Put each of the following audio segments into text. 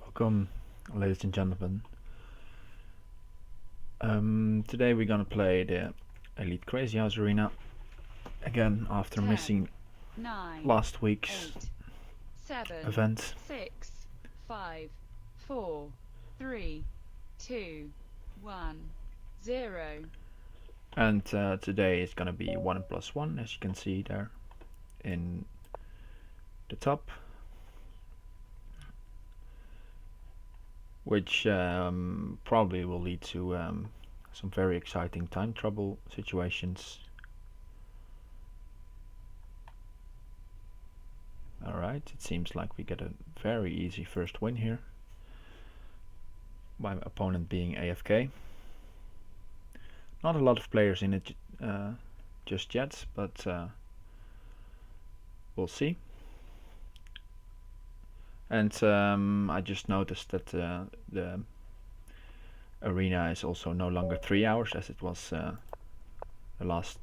Welcome, ladies and gentlemen. Today we're gonna play the Elite Crazyhouse Arena again after 10, missing 9, last week's 8, 7, event. 6, 5, 4, 3, 2, 1, 0. And today is gonna be 1+1, as you can see there in the top, which probably will lead to some very exciting time trouble situations. Alright, it seems like we get a very easy first win here. My opponent being AFK. Not a lot of players in it just yet, but we'll see. And I just noticed that the arena is also no longer 3 hours as it was the last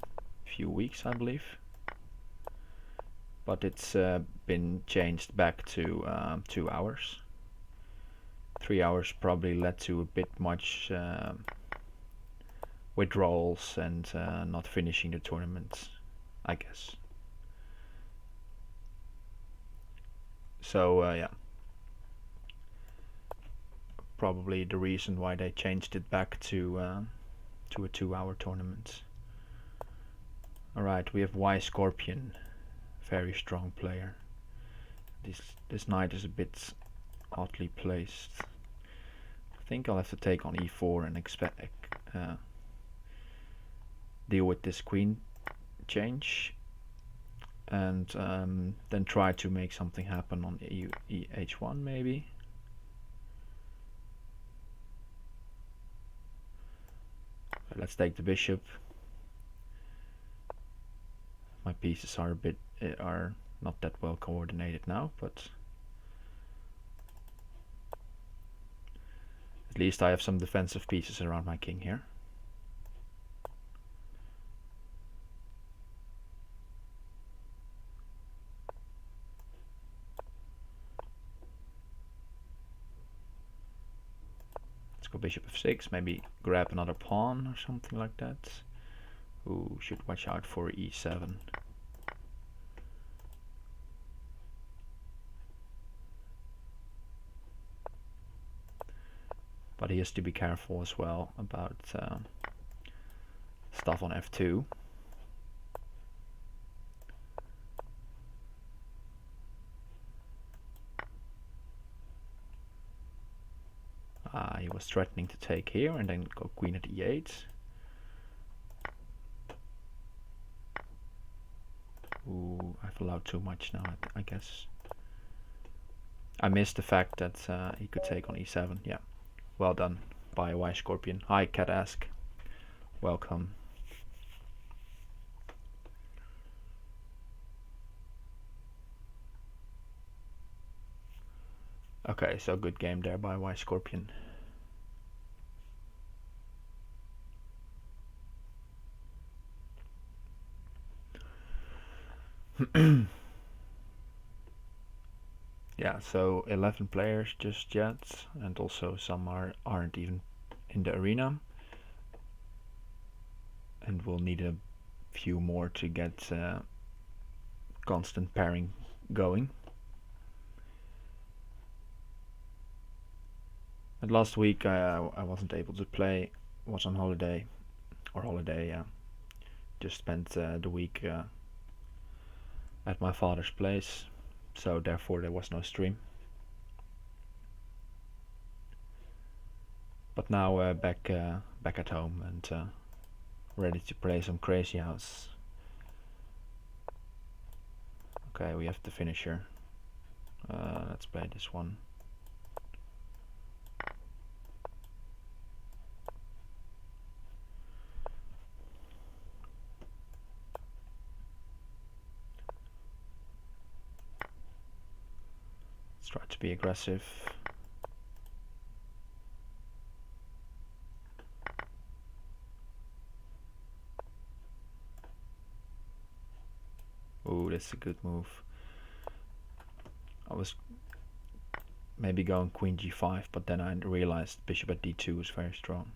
few weeks, I believe. But it's been changed back to 2 hours. 3 hours probably led to a bit much withdrawals and not finishing the tournament, I guess. So yeah, probably the reason why they changed it back to a 2-hour tournament. Alright, we have Y Scorpion, very strong player. This knight is a bit oddly placed. I think I'll have to take on e4 and expect deal with this queen change, and then try to make something happen on h1 maybe. Let's take the bishop. My pieces are are not that well coordinated now, but at least I have some defensive pieces around my king here. Let's go bishop f6, maybe grab another pawn or something like that. Ooh, should watch out for e7. But he has to be careful as well about stuff on f2. He was threatening to take here and then go queen at e8. Ooh, I've allowed too much now, I guess. I missed the fact that he could take on e7. Yeah, well done by Y Scorpion. Hi, Cat Ask. Welcome. Okay, so good game there by Y Scorpion. Yeah, so 11 players just yet, and also some aren't even in the arena, and we'll need a few more to get constant pairing going. And last week I wasn't able to play, was on holiday, yeah. Just spent the week at my father's place, so therefore there was no stream. But now back at home and ready to play some Crazyhouse. Okay, we have the finisher. Let's play this one. Let's try to be aggressive. Ooh, that's a good move. I was maybe going queen g5, but then I realized bishop at d2 is very strong.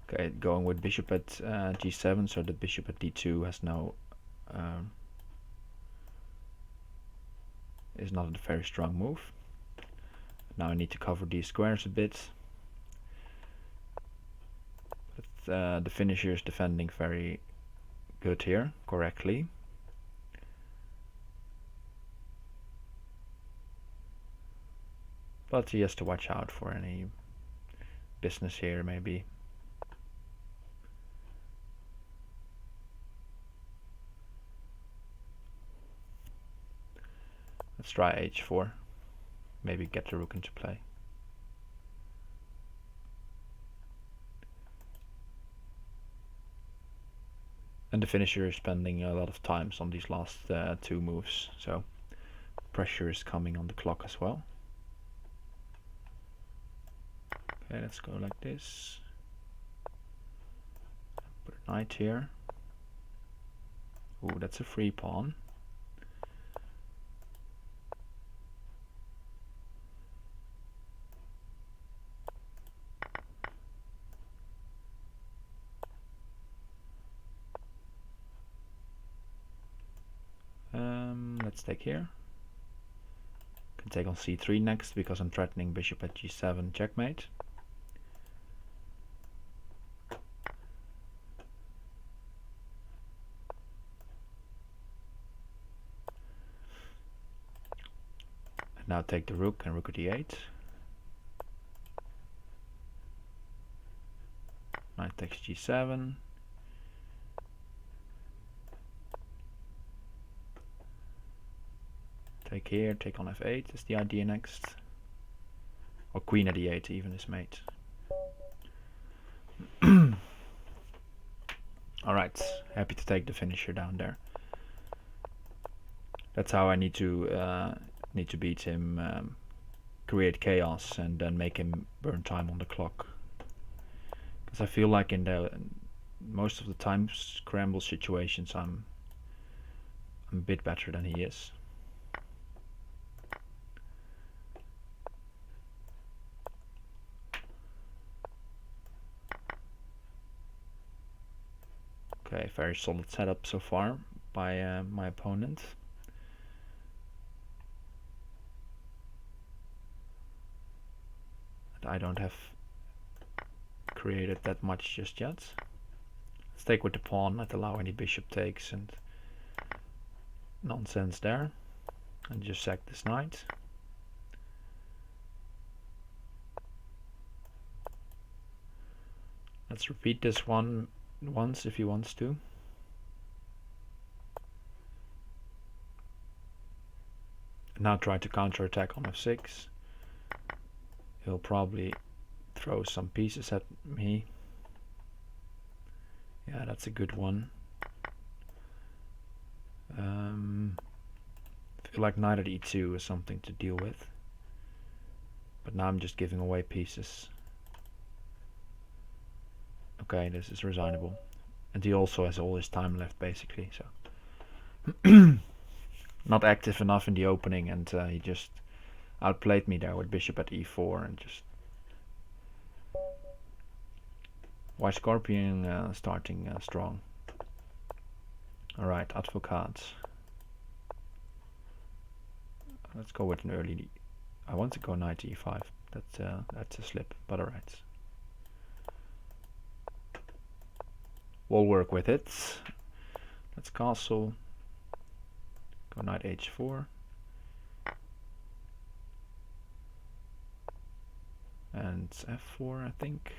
Okay, going with bishop at g7, so the bishop at d2 has no is not a very strong move. Now I need to cover these squares a bit. But the finisher is defending very good here, correctly. But he has to watch out for any business here, maybe. Let's try h4. Maybe get the rook into play. And the finisher is spending a lot of times on these last two moves, so pressure is coming on the clock as well. Okay, let's go like this. Put a knight here. Ooh, that's a free pawn. Let's take here. Can take on c3 next because I'm threatening bishop at g7 checkmate. And now take the rook and rook at d8. Knight takes g7. Take here, take on f8 is the idea next. Or queen at e8 even is mate. Alright, happy to take the finisher down there. That's how I need to beat him, create chaos and then make him burn time on the clock. Because I feel like in the most of the time scramble situations I'm a bit better than he is. Okay, very solid setup so far by my opponent. And I don't have created that much just yet. Let's take with the pawn, not allow any bishop takes and nonsense there. And just sack this knight. Let's repeat this one once if he wants to. Now try to counterattack on f6. He'll probably throw some pieces at me. Yeah, that's a good one. I feel like knight at e2 is something to deal with. But now I'm just giving away pieces. Okay, this is resignable. And he also has all his time left basically, so not active enough in the opening, and he just outplayed me there with bishop at e4 and just White Scorpion starting strong. Alright, advocaat. Let's go with an early. I want to go knight e5. That's a slip, but alright. We'll work with it. Let's castle. Go knight h4. And f4, I think.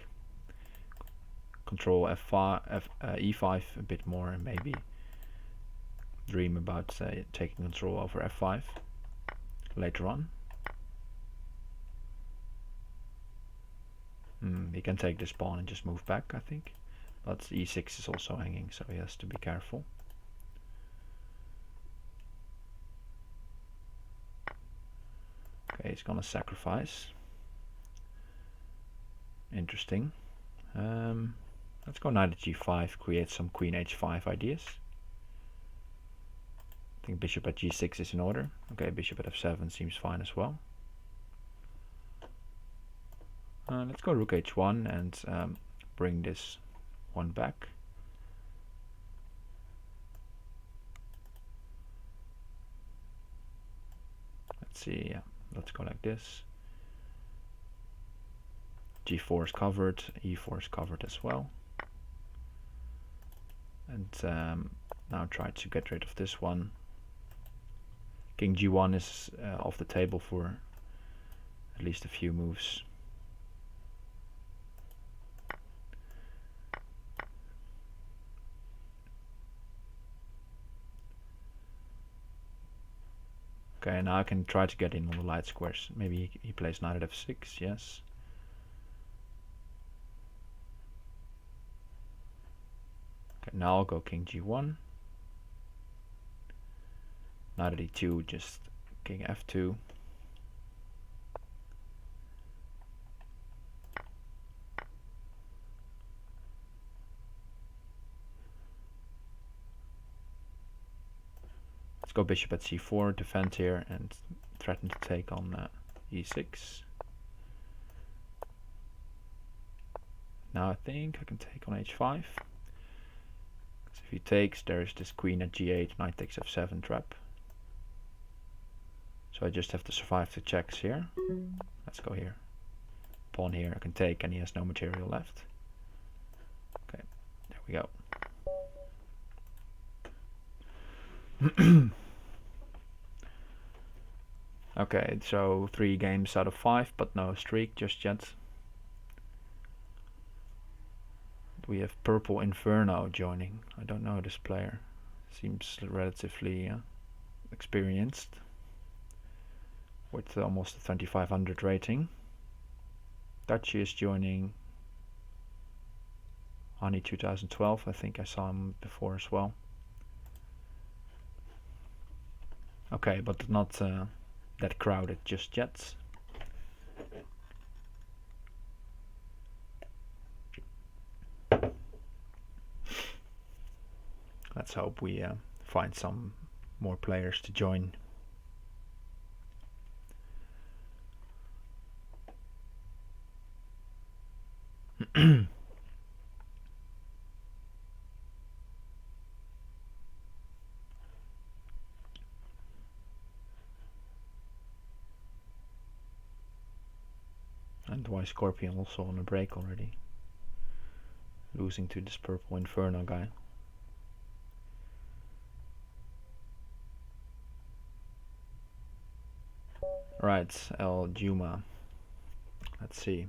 Control f5, e5 a bit more, and maybe dream about taking control over f5 later on. He can take this pawn and just move back, I think. But e6 is also hanging, so he has to be careful. Okay, he's gonna sacrifice. Interesting. Let's Let's go knight at g5, create some queen h5 ideas. I think bishop at g6 is in order. Okay, bishop at f7 seems fine as well. Let's go rook h1 and bring this one back. Let's see, yeah, let's go like this. g4 is covered, e4 is covered as well. And now try to get rid of this one. King g1 is off the table for at least a few moves. Okay, now I can try to get in on the light squares. Maybe he plays knight at f6, yes. Okay, now I'll go king g1. Knight at e2, just king f2. Let's go bishop at c4, defend here, and threaten to take on e6. Now I think I can take on h5. If he takes, there is this queen at g8, knight takes f7 trap. So I just have to survive the checks here. Let's go here. Pawn here, I can take, and he has no material left. Okay, there we go. Okay, so 3 games out of 5, but no streak just yet. We have Purple Inferno joining. I don't know this player. Seems relatively experienced, with almost a 2500 rating. Dutchy is joining. Honey 2012, I think I saw him before as well. Okay, but not that crowded just yet. Let's hope we find some more players to join. And why Scorpion also on a break already? Losing to this Purple Inferno guy. Right, El Juma. Let's see.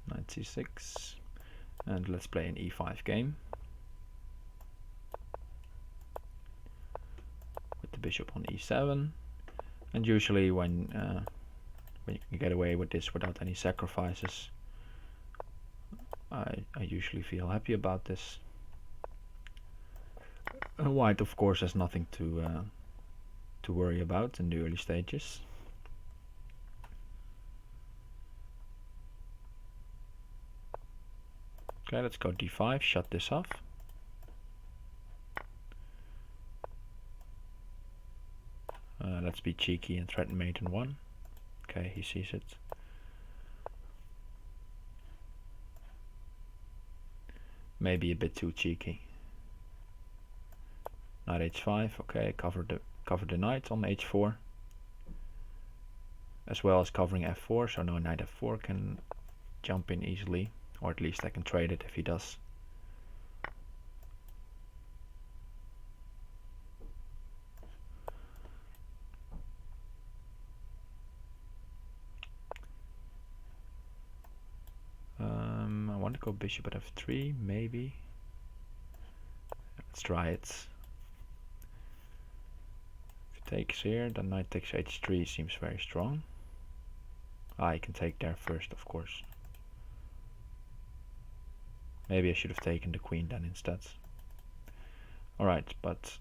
Knight c6, and let's play an e5 game with the bishop on e7. And usually when you can get away with this without any sacrifices, I usually feel happy about this. White, of course, has nothing to worry about in the early stages. Okay, let's go d5, shut this off. Let's be cheeky and threaten mate in 1. Okay, he sees it. Maybe a bit too cheeky. Knight h5, okay, cover the knight on h4. As well as covering f4, so no knight f4 can jump in easily. Or at least I can trade it if he does. I want to go bishop at f3, maybe. Let's try it. If it takes here, then knight takes h3 seems very strong. I can take there first, of course. Maybe I should have taken the queen then instead. Alright, but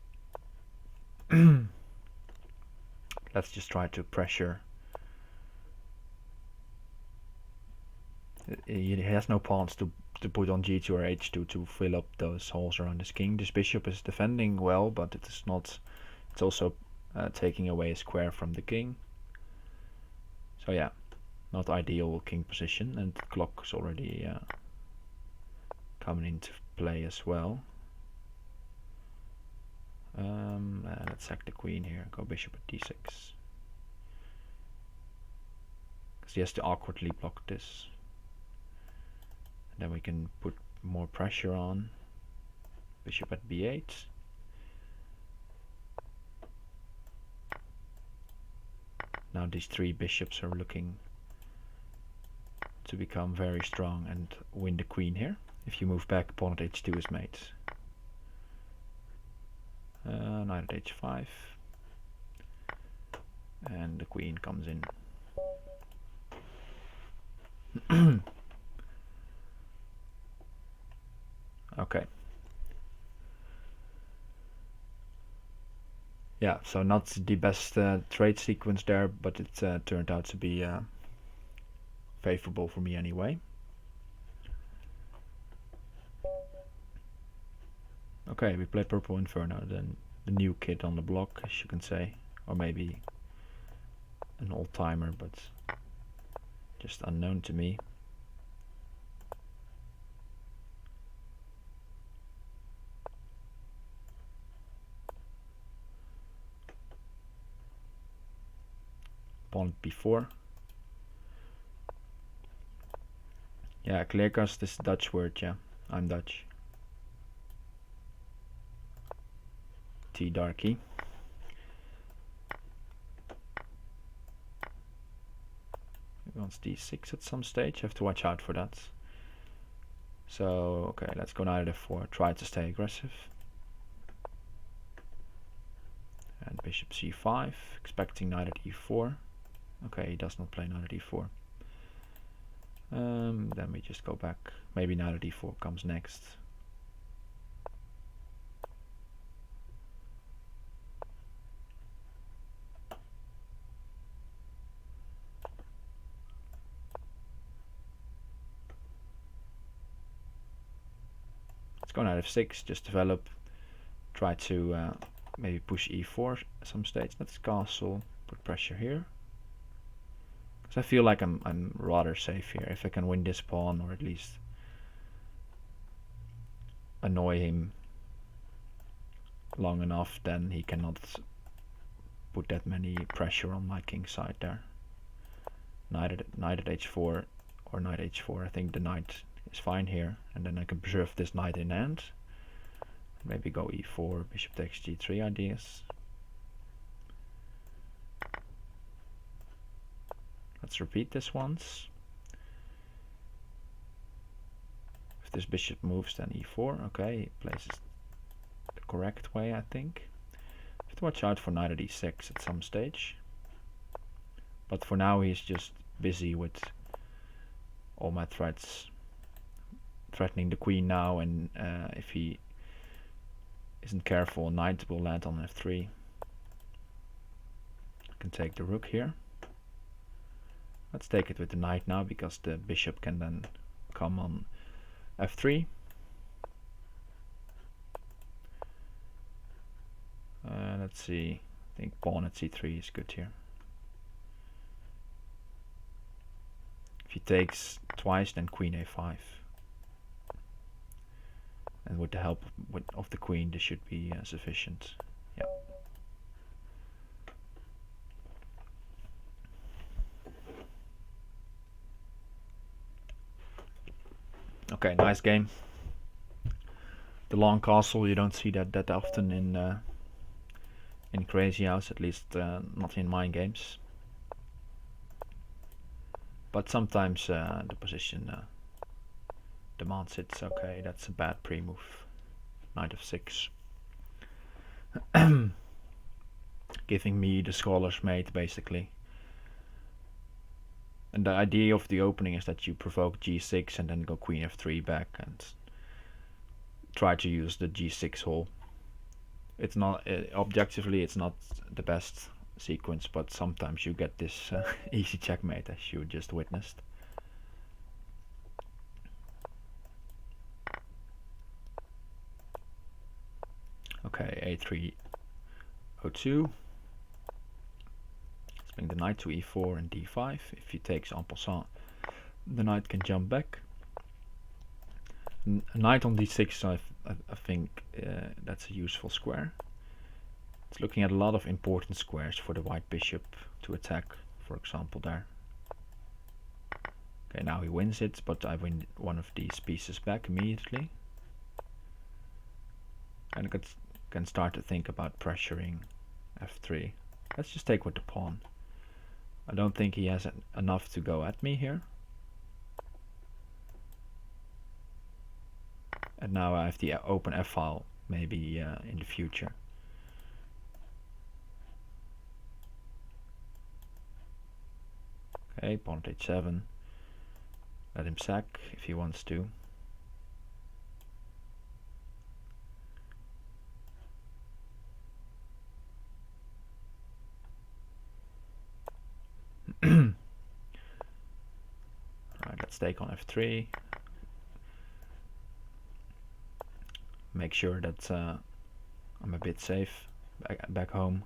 Let's just try to pressure. He has no pawns to put on g2 or h2 to fill up those holes around his king. This bishop is defending well, but it is not. It's also taking away a square from the king. So yeah, not ideal king position, and the clock is already coming into play as well. Let's sack the queen here. Go bishop at d6. Because he has to awkwardly block this. And then we can put more pressure on. Bishop at b8. Now these three bishops are looking to become very strong and win the queen here. If you move back, pawn at h2 is mate. Knight at h5. And the queen comes in. Okay. Yeah, so not the best trade sequence there, but it turned out to be favorable for me anyway. Okay, we play Purple Inferno, then the new kid on the block, as you can say, or maybe an old-timer, but just unknown to me. Pawn b4. Yeah, Kleerkast is Dutch word, yeah, I'm Dutch. T darky. He wants d6 at some stage, have to watch out for that. So, okay, let's go knight at f4, try to stay aggressive. And bishop c5, expecting knight at e4. Okay, he does not play knight at e4. Then we just go back. Maybe knight at e4 comes next. Let's go knight f6, just develop. Try to maybe push e4 at some stage. Let's castle, put pressure here. Because I feel like I'm rather safe here. If I can win this pawn, or at least annoy him long enough, then he cannot put that many pressure on my king side there. Knight at h4 or knight h4. I think the knight is fine here, and then I can preserve this knight in hand. Maybe go e4, bishop takes g3 ideas. Let's repeat this once. If this bishop moves, then e4. Okay, he places the correct way, I think. Have to watch out for knight at e6 at some stage. But for now, he's just busy with all my threats. Threatening the queen now, and if he isn't careful, knight will land on f3. I can take the rook here. Let's take it with the knight now, because the bishop can then come on f3. Let's see, I think pawn at c3 is good here. If he takes twice, then queen a5. And with the help of the queen, this should be sufficient. Yeah. Okay, nice game. The long castle, you don't see that often in Crazyhouse, at least not in my games. But sometimes the position demands it. Okay, that's a bad pre-move. Knight f6. Giving me the scholar's mate, basically. And the idea of the opening is that you provoke g6 and then go queen f3 back and try to use the g6 hole. It's not objectively, it's not the best sequence, but sometimes you get this easy checkmate as you just witnessed. Okay, a3, o2. Bring the knight to e4 and d5. If he takes en passant, the knight can jump back. Knight on d6, I think that's a useful square. It's looking at a lot of important squares for the white bishop to attack, for example there. Okay, now he wins it, but I win one of these pieces back immediately. And I can start to think about pressuring f3. Let's just take with the pawn. I don't think he has enough to go at me here. And now I have the open f-file, maybe in the future. Okay, pawn at h7. Let him sack if he wants to. Alright, let's take on f3. Make sure that I'm a bit safe back home.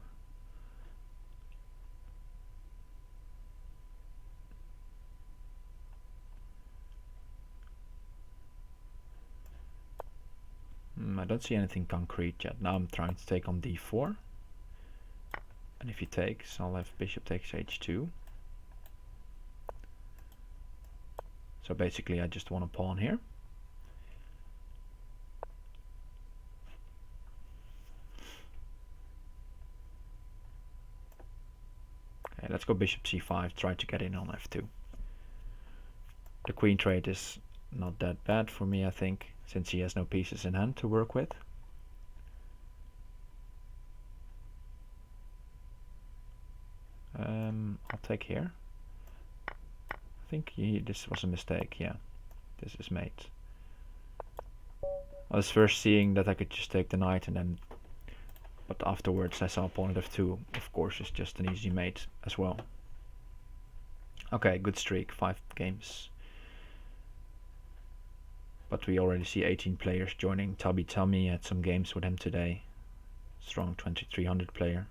I don't see anything concrete yet. Now I'm trying to take on d4. And if he takes, I'll have bishop takes h2. So basically I just want a pawn here. Okay, let's go bishop c5, try to get in on f2. The queen trade is not that bad for me, I think, since he has no pieces in hand to work with. I'll take here. I think this was a mistake, yeah. This is mate. I was first seeing that I could just take the knight and then... But afterwards I saw pawn at f2, of course, is just an easy mate as well. Okay, good streak, 5 games. But we already see 18 players joining. Tubby Tummy had some games with him today. Strong 2300 player.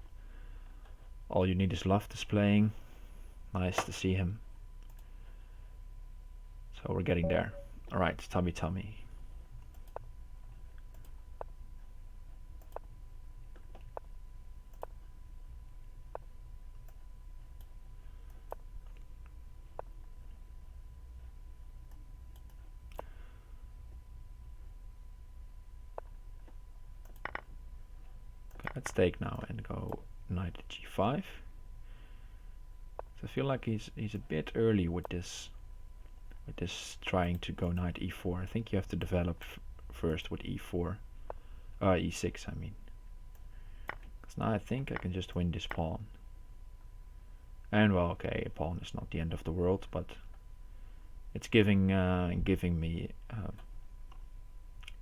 All You Need Is Love is playing. Nice to see him. So we're getting there. Alright, Tubby Tummy. Okay, let's take now and go knight at g5. So I feel like he's a bit early with this trying to go knight e4. I think you have to develop first with e4, e6 I mean. Because now I think I can just win this pawn. And well, okay, a pawn is not the end of the world, but it's giving me a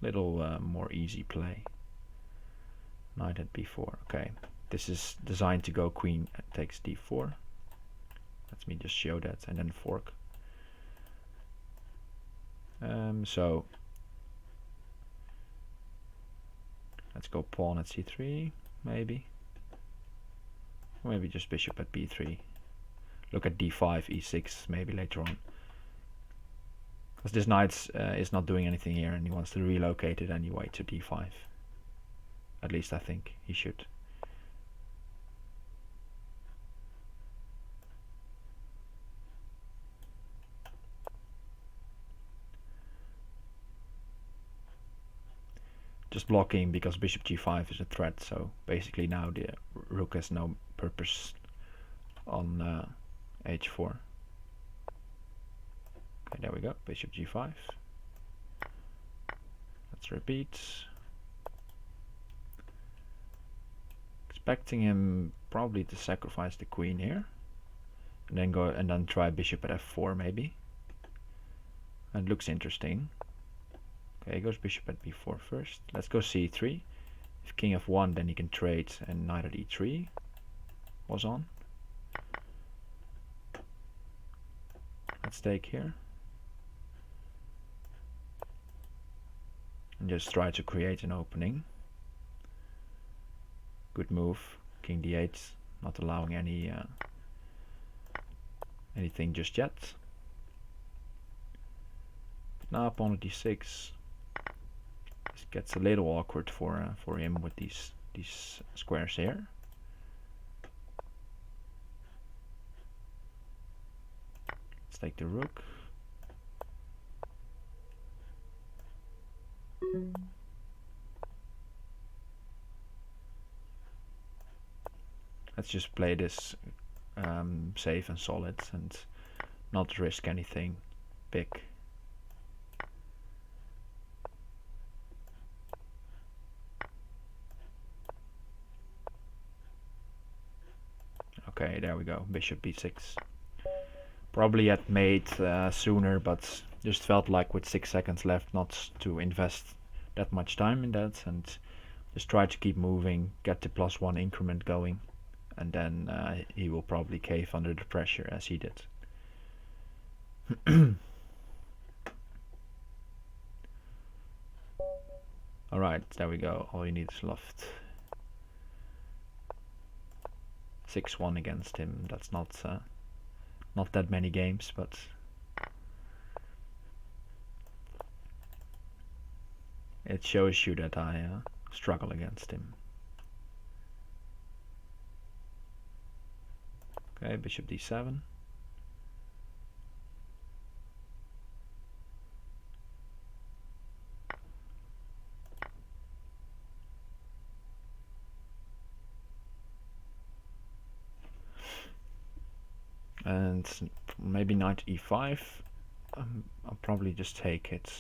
little more easy play. Knight at b4. Okay, this is designed to go queen takes d4. Let me just show that and then fork. So let's go pawn at c3, maybe. Or maybe just bishop at b3. Look at d5, e6, maybe later on. Because this knight is not doing anything here and he wants to relocate it anyway to d5. At least I think he should. Just blocking because bishop g5 is a threat, so basically now the rook has no purpose on h4. Okay, there we go, bishop g5. Let's repeat. Expecting him probably to sacrifice the queen here, and then try bishop at f4 maybe. It looks interesting. Okay, he goes bishop at b4 first. Let's go c3. If king f1, then he can trade and knight at e3. was on. Let's take here. And just try to create an opening. Good move. King d8, not allowing anything just yet. But now pawn at d6. This gets a little awkward for him with these squares here. Let's take the rook. Let's just play this safe and solid and not risk anything big. Okay, there we go. Bishop b6. Probably had made sooner, but just felt like with 6 seconds left not to invest that much time in that, and just try to keep moving, get the +1 increment going, and then he will probably cave under the pressure as he did. Alright, there we go. All you need is left. 6-1 against him. That's not that many games, but it shows you that I struggle against him. Okay, bishop d7. And maybe knight e5. I'll probably just take it.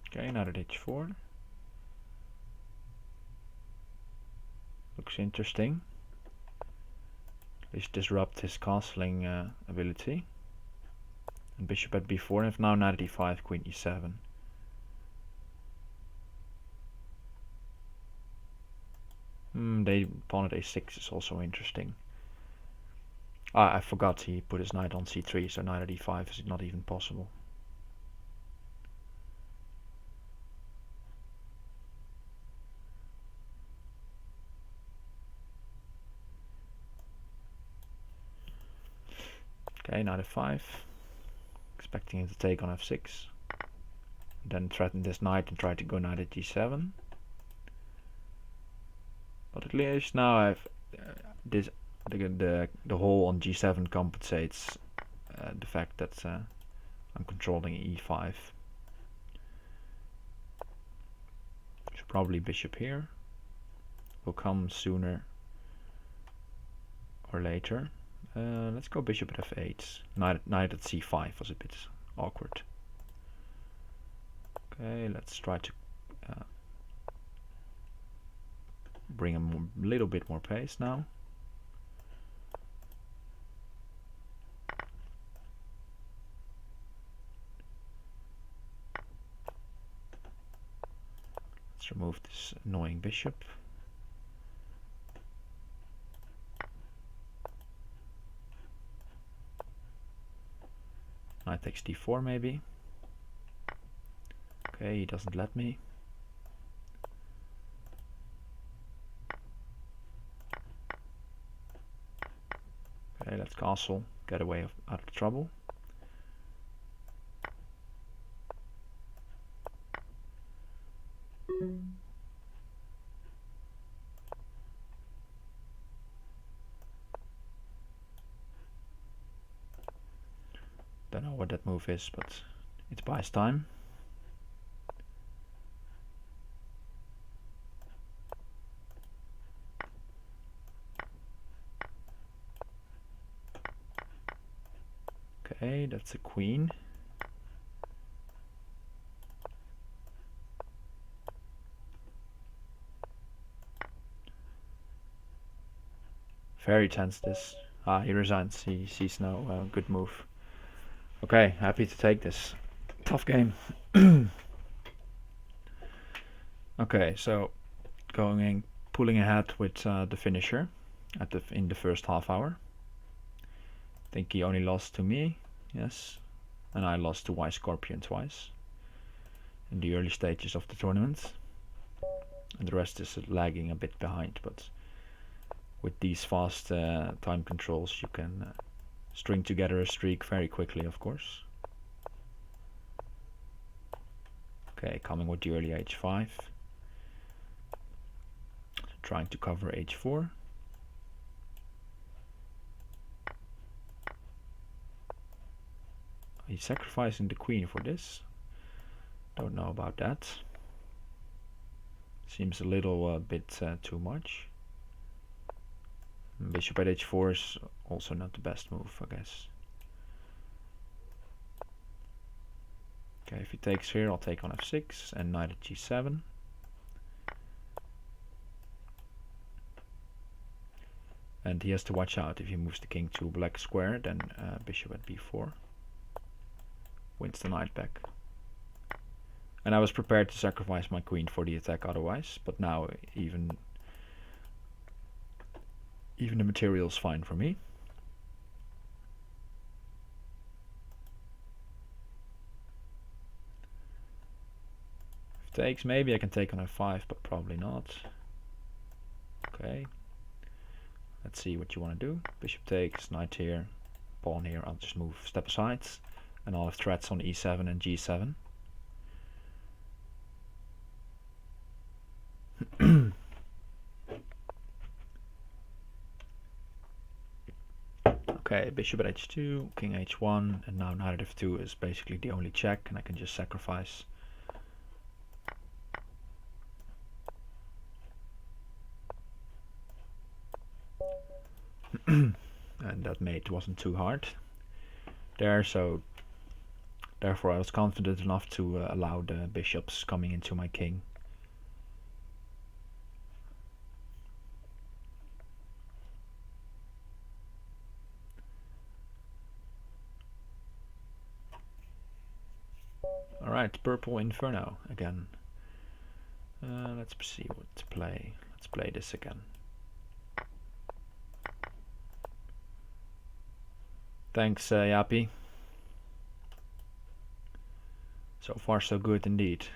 Okay, knight at h4. Looks interesting. Let's disrupt his castling ability. And bishop at b4, and now knight at e5, queen e7. They pawn at a6 is also interesting. I forgot he put his knight on c3, so knight at e5 is not even possible. Okay, knight f5. Expecting him to take on f6. Then threaten this knight and try to go knight at g7. But at least now I've the hole on g7 compensates the fact that I'm controlling e5. So probably bishop here will come sooner or later. Let's go bishop at f8. Knight at c5 was a bit awkward. Okay, let's try to bring a little bit more pace now. Let's remove this annoying bishop. Knight takes d4 maybe. Okay, he doesn't let me. Okay, let's castle, get away out of trouble. Don't know what that move is, but it buys time. Okay, that's a queen. Very tense this. Ah, he resigns. He sees no good move. Okay, happy to take this. Tough game. Okay, so pulling ahead with the finisher in the first half hour. I think he only lost to me, yes, and I lost to Y Scorpion twice in the early stages of the tournament, and the rest is lagging a bit behind. But with these fast time controls, you can string together a streak very quickly, of course. Okay, coming with the early h5, trying to cover h4. He's sacrificing the queen for this. Don't know about that. Seems a little bit too much. Bishop at h4 is also not the best move, I guess. Okay, if he takes here, I'll take on f6 and knight at g7. And he has to watch out. If he moves the king to black square, then bishop at b4 wins the knight back. And I was prepared to sacrifice my queen for the attack otherwise, but now even the material's fine for me. If takes, maybe I can take on f5, but probably not. Okay. Let's see what you want to do. Bishop takes, knight here, pawn here. I'll just move step aside, and I'll have threats on e7 and g7. Okay, bishop at h2, king h1, and now knight at f2 is basically the only check, and I can just sacrifice. And that mate wasn't too hard there, so therefore I was confident enough to allow the bishops coming into my king. Alright, purple inferno again. Let's see what to play. Let's play this again. Thanks, Yapi. So far so good indeed.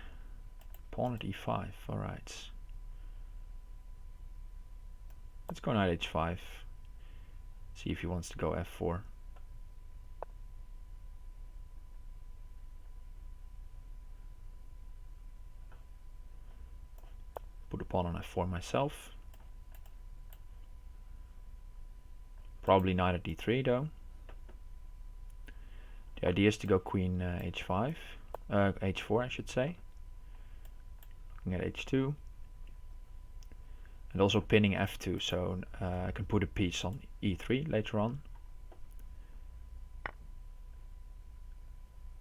Pawn at e5, alright. Let's go knight h5. See if he wants to go f4. Put a pawn on f4 myself. Probably knight at d3 though. The idea is to go queen h5, h4 I should say. Looking at h2. And also pinning f2, so I can put a piece on e3 later on.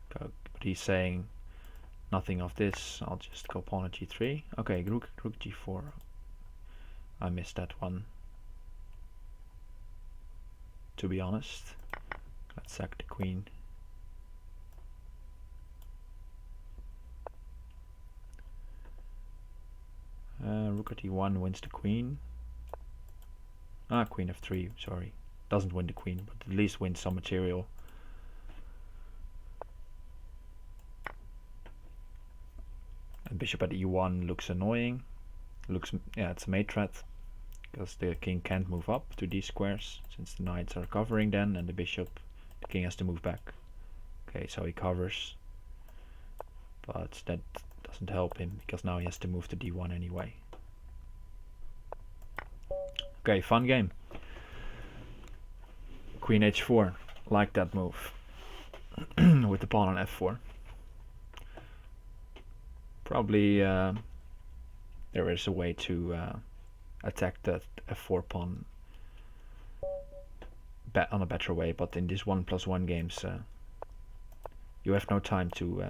But he's saying nothing of this, I'll just go pawn at g3. Okay, rook g4. I missed that one, to be honest. Let's sack the queen. Rook at e1 wins the queen. Queen f3, sorry. Doesn't win the queen, but at least wins some material. And bishop at e1 looks annoying. Yeah, it's a mate threat, because the king can't move up to these squares, since the knights are covering then, and the king has to move back. Okay, so he covers, but that doesn't help him, because now he has to move to d1 anyway. Okay, fun game. Queen h4, like that move. With the pawn on f4. Probably there is a way to attack that f4 pawn on a better way, but in these 1+1 games you have no time to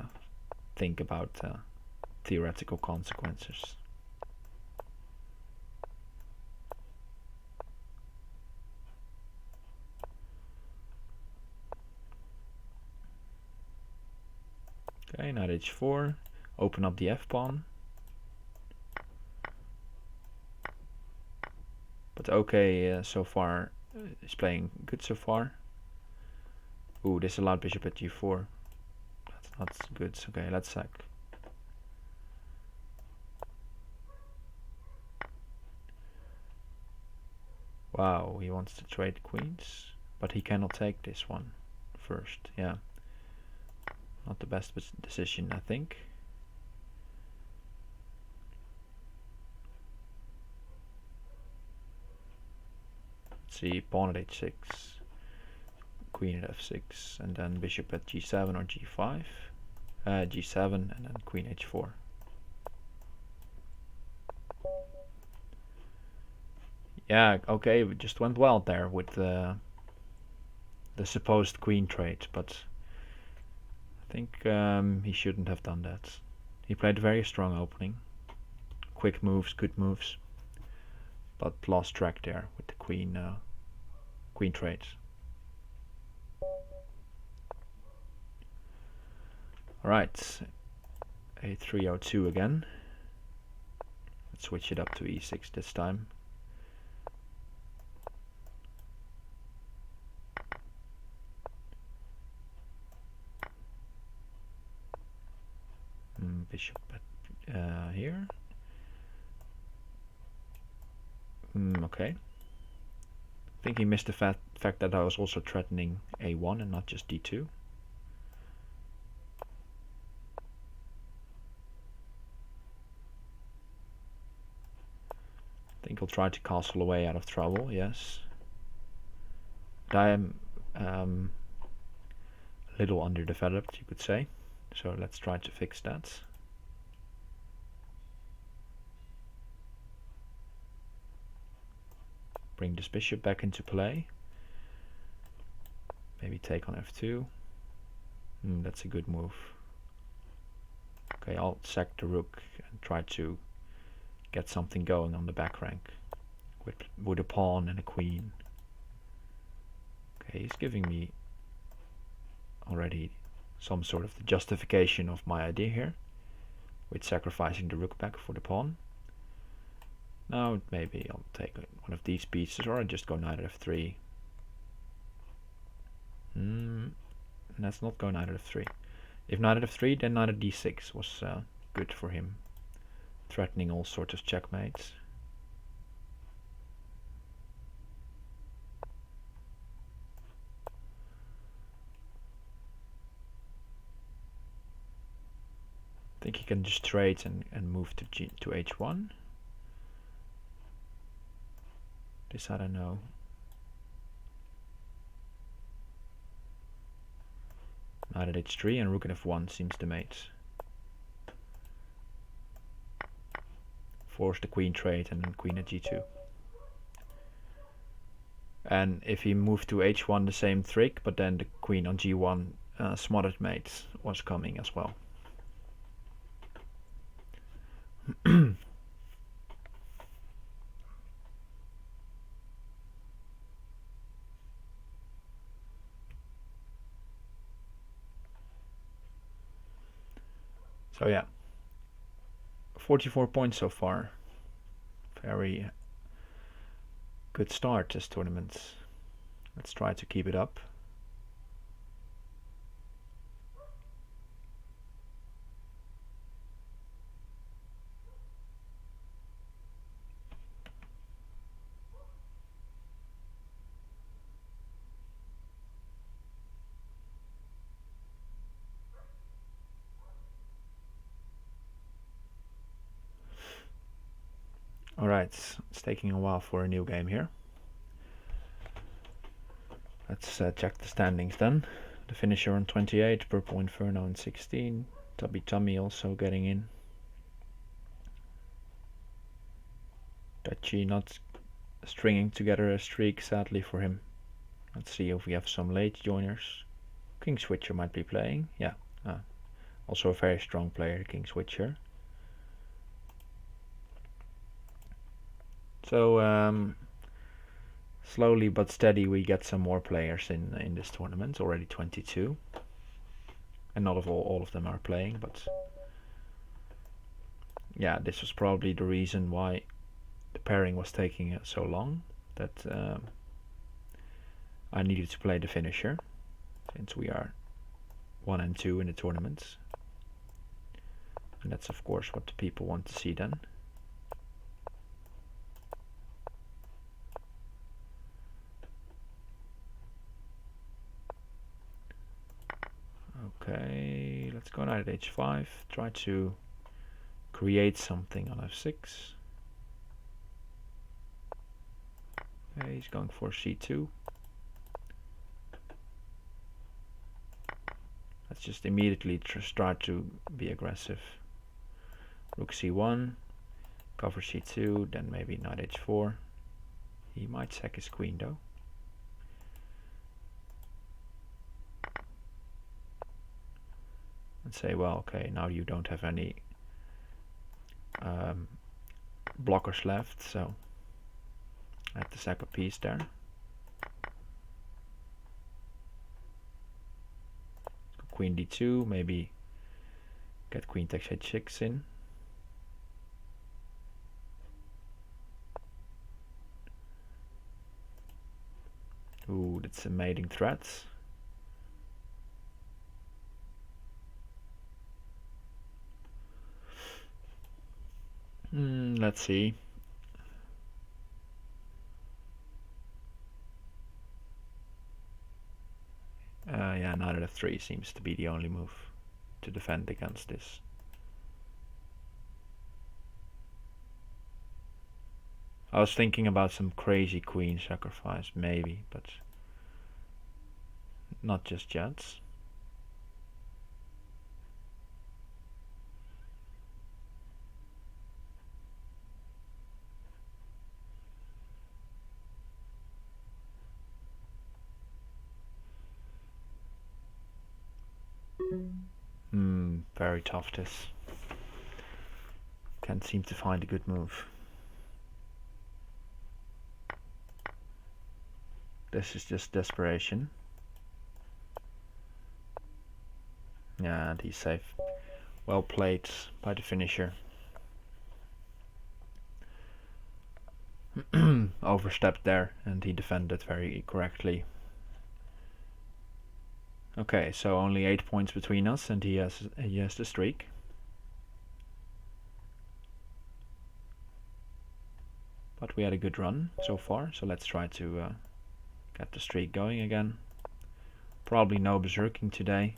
think about theoretical consequences. Okay, knight h4, open up the f-pawn. but okay so far. He's playing good so far. Ooh, this allowed bishop at g4. That's not good. Okay, let's sack. Wow, he wants to trade queens, but he cannot take this one first. Yeah, not the best decision, I think. Let's see, pawn at h6, queen at f6, and then bishop at g7 or g5, g7, and then queen h4. Yeah, okay, it just went well there with the supposed queen trade, but I think he shouldn't have done that. He played a very strong opening. Quick moves, good moves, but lost track there with the queen trade. Alright, a302 again. Let's switch it up to e6 this time. Bishop at here. Okay. I think he missed the fact that I was also threatening a1 and not just d2. I think I'll try to castle away out of trouble, yes. But I am a little underdeveloped, you could say. So let's try to fix that. Bring this bishop back into play. Maybe take on f2. That's a good move. Okay, I'll sack the rook and try to get something going on the back rank with a pawn and a queen. Okay, he's giving me already some sort of the justification of my idea here, with sacrificing the rook back for the pawn. Now maybe I'll take one of these pieces, or I just go knight at f3. Let's not go knight at f3. If knight at f3, then knight at d6 was good for him, threatening all sorts of checkmates. I think he can just trade and move to h1. This I don't know. Knight at h3 and rook at f1 seems the mate. Force the queen trade and then queen at g2. And if he moved to h1, the same trick, but then the queen on g1 smothered mate was coming as well. So yeah, 44 points so far. Very good start this tournament. Let's try to keep it up. Alright, it's taking a while for a new game here. Let's check the standings then. The finisher on 28, Purple Inferno on 16, Tubby Tummy also getting in. Dutchy not stringing together a streak, sadly for him. Let's see if we have some late joiners. King Switcher might be playing, yeah. Also a very strong player, King Switcher. So slowly but steady we get some more players in this tournament, already 22. And not all of them are playing, but yeah, this was probably the reason why the pairing was taking so long. that I needed to play the finisher, since we are 1 and 2 in the tournaments. And that's of course what the people want to see then. Okay, let's go knight at h5, try to create something on f6. Okay, he's going for c2. Let's just immediately start to be aggressive. Rook c1, cover c2, then maybe knight h4. He might sack his queen though. And say, well, okay, now you don't have any blockers left, so I have to sack a piece there. Queen d2, maybe get queen takes h6 in. Ooh, that's a mating threat. Let's see. Yeah, knight at f3 seems to be the only move to defend against this. I was thinking about some crazy queen sacrifice, maybe, but not just yet. Very tough this. Can't seem to find a good move. This is just desperation. Yeah, and he's safe. Well played by the finisher. Overstepped there, and he defended very correctly. Okay, so only 8 points between us, and he has the streak. But we had a good run so far, so let's try to get the streak going again. Probably no berserking today,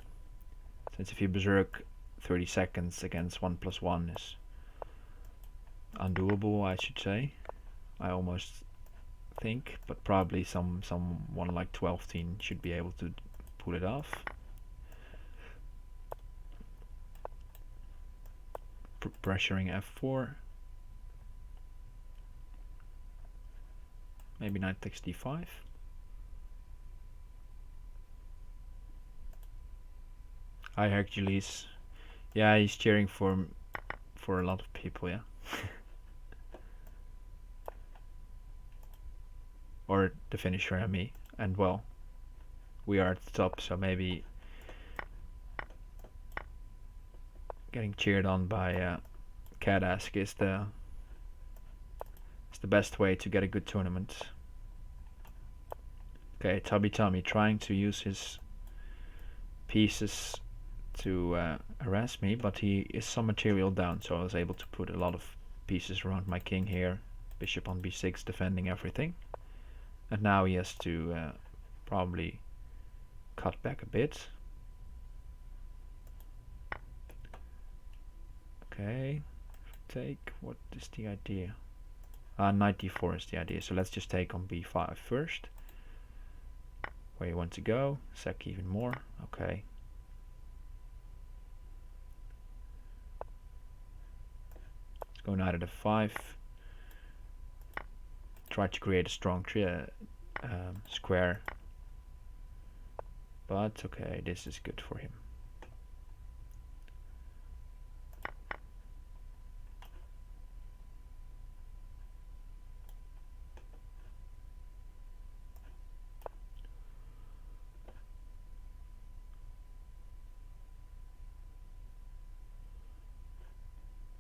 since if you berserk 30 seconds against 1+1 is undoable, I should say. I almost think, but probably someone like 12-teen should be able to pull it off. Pressuring f4. Maybe knight takes d5. Hi Hercules. Yeah, he's cheering for a lot of people, yeah. Or the finisher and me. And well, we are at the top, so maybe getting cheered on by Cadask is the best way to get a good tournament. Okay, Tubby Tommy trying to use his pieces to harass me, but he is some material down, so I was able to put a lot of pieces around my king here. Bishop on b6 defending everything. And now he has to probably cut back a bit. Okay, take, what is the idea? Knight d4 is the idea, so let's just take on b5 first. Where you want to go, sack even more, okay. Let's go knight at f5. Try to create a strong square. But okay, this is good for him.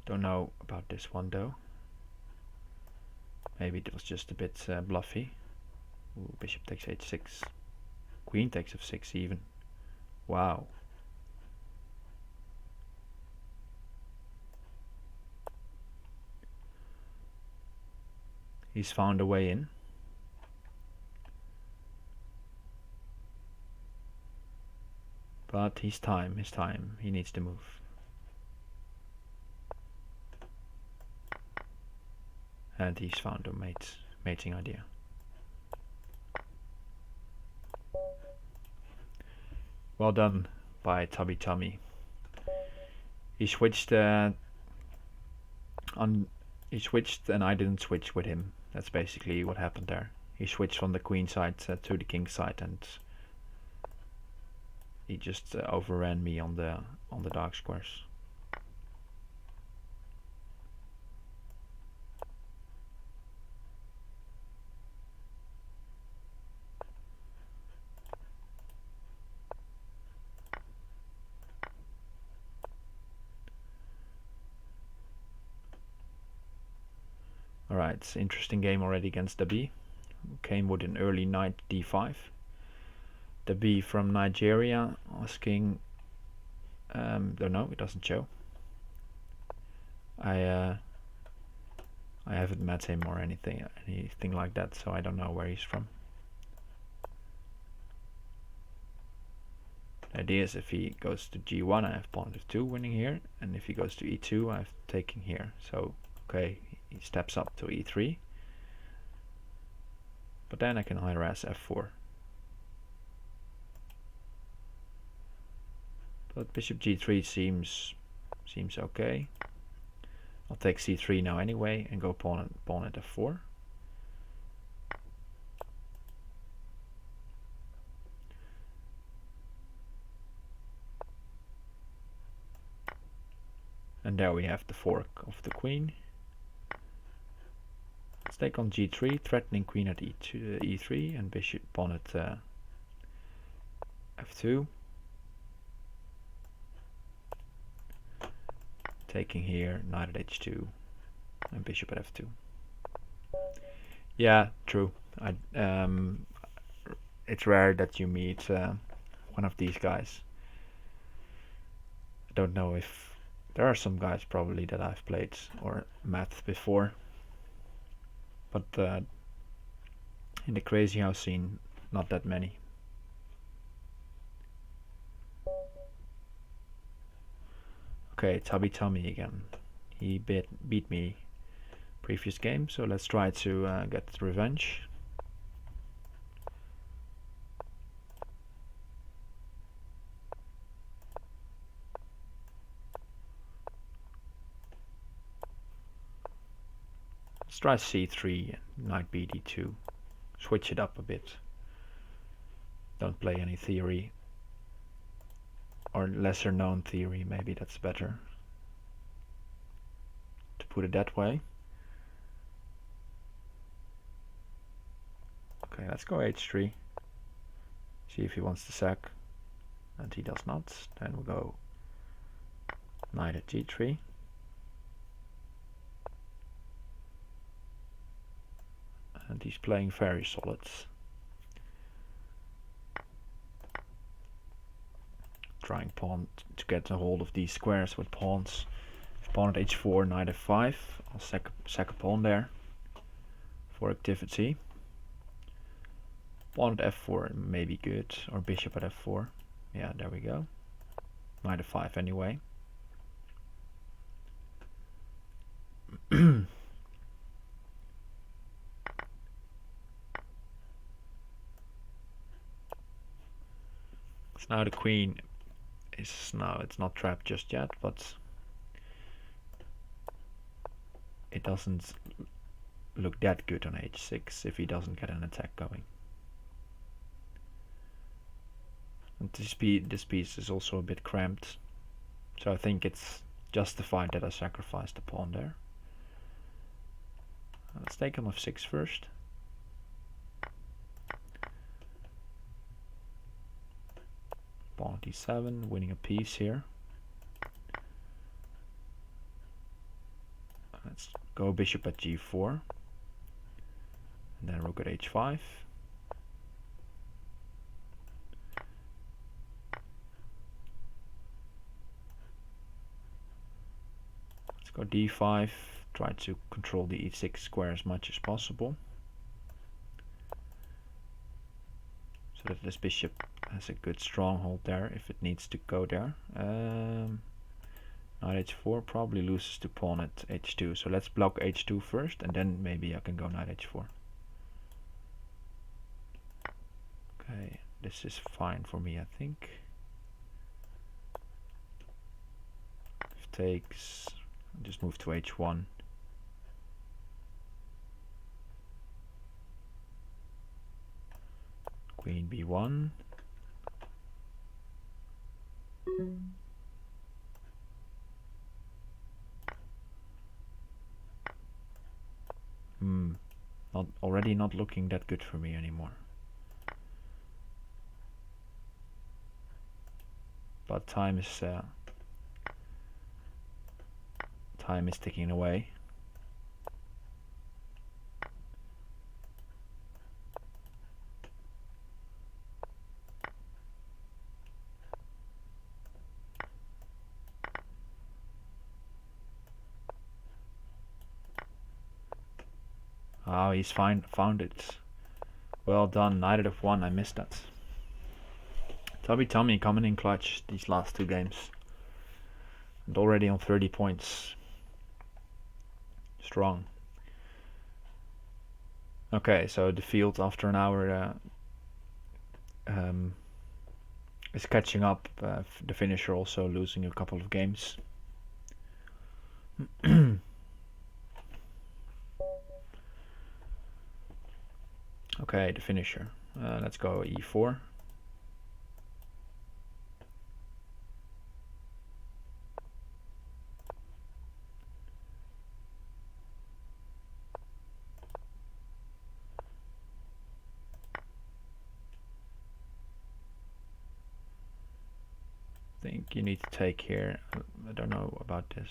Don't know about this one though. Maybe it was just a bit bluffy. Ooh, bishop takes h6. Queen takes f6 even. Wow. He's found a way in. But his time. He needs to move. And he's found a mating idea. Well done by Tubby Tummy. He switched he switched and I didn't switch with him. That's basically what happened there. He switched from the queen side to the king side, and he just overran me on the dark squares. Alright, interesting game already against the B. Came with an early knight d5. The B from Nigeria asking, don't know, it doesn't show. I haven't met him or anything like that, so I don't know where he's from. The idea is if he goes to g1, I have pawn f2 winning here, and if he goes to e2, I have taking here. So, okay, he steps up to e3, but then I can harass f4. But bishop g3 seems okay. I'll take c3 now anyway and go pawn at f4. And there we have the fork of the queen. Let's take on g3, threatening queen at e3 and bishop pawn at f2. Taking here, knight at h2 and bishop at f2. Yeah, true. It's rare that you meet one of these guys. I don't know if there are some guys probably that I've played or met before, but in the Crazyhouse scene, not that many. Okay, Tubby Tummy again. He beat me previous game, so let's try to get revenge. Let's try c3 and knight bd2. Switch it up a bit. Don't play any theory. Or lesser known theory, maybe that's better to put it that way. Okay, let's go h3. See if he wants to sack. And he does not. Then we'll go knight at g3. And he's playing very solid. Trying pawn to get a hold of these squares with pawns. If pawn at h4, knight f5, I'll sack a pawn there for activity. Pawn at f4 may be good, or bishop at f4. Yeah, there we go. Knight f5 anyway. So now the queen is it's not trapped just yet, but it doesn't look that good on h6 if he doesn't get an attack going. And this piece is also a bit cramped, so I think it's justified that I sacrificed the pawn there. Let's take him f6 first. Pawn d7, winning a piece here. Let's go bishop at g4. rook at h5. Let's go d5. Try to control the e6 square as much as possible, so that this bishop has a good stronghold there if it needs to go there. Knight h4 probably loses to pawn at h2, so let's block h2 first, and then maybe I can go knight h4. Okay, this is fine for me, I think. If takes, just move to h1. Queen b1. Not looking that good for me anymore. But time is ticking away. Oh, he's found it. Well done, knight at f1. I missed that. Tommy coming in clutch these last two games. And already on 30 points. Strong. Okay, so the field after an hour is catching up. The finisher also losing a couple of games. Okay, the finisher. Let's go e4. I think you need to take here. I don't know about this.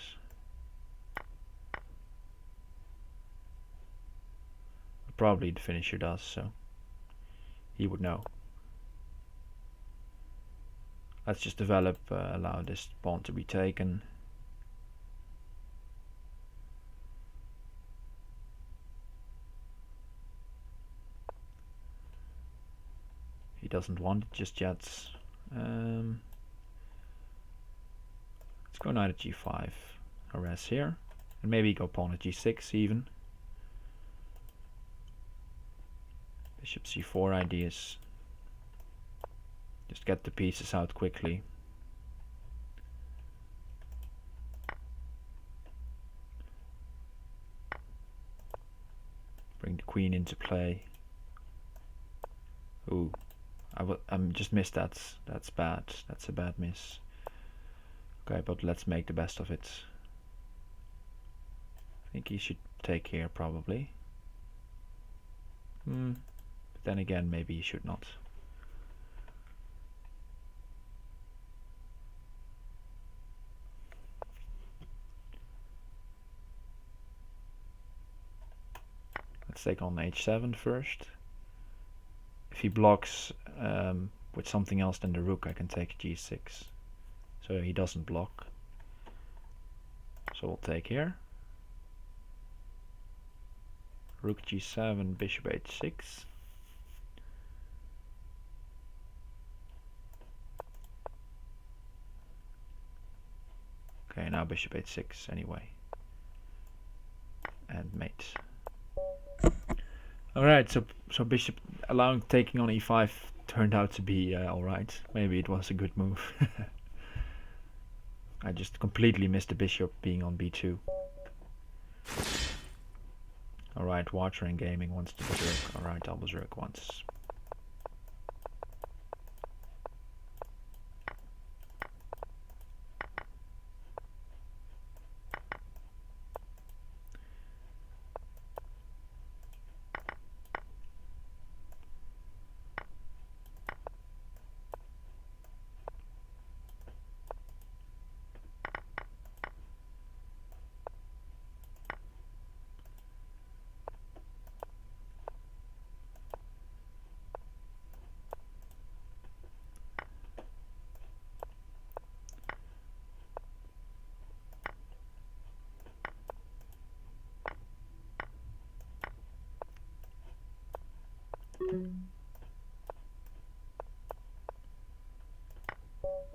Probably the finisher does, so he would know. Let's just develop, allow this pawn to be taken. He doesn't want it just yet. Let's go knight at g5, harass here, and maybe go pawn at g6 even. Bishop c4 ideas. Just get the pieces out quickly. Bring the queen into play. Ooh, I just missed that. That's bad. That's a bad miss. Okay, but let's make the best of it. I think he should take here probably. But then again, maybe he should not. Let's take on h7 first. If he blocks with something else than the rook, I can take g6. So he doesn't block. So we'll take here. Rook g7, bishop h6. Okay, now bishop h6 anyway. And mate. Alright, so bishop allowing taking on e5 turned out to be alright. Maybe it was a good move. I just completely missed the bishop being on b2. Alright, Watering Gaming wants to berserk. Alright, I'll berserk once.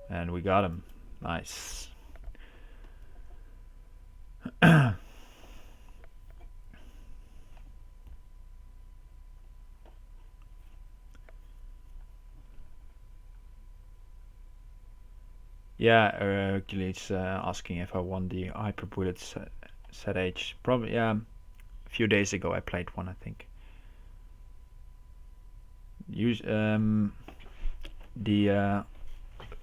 And we got him. Nice. Yeah, Hercules asking if I won the Hyper Bullet set H. Probably, yeah. A few days ago I played one, I think. The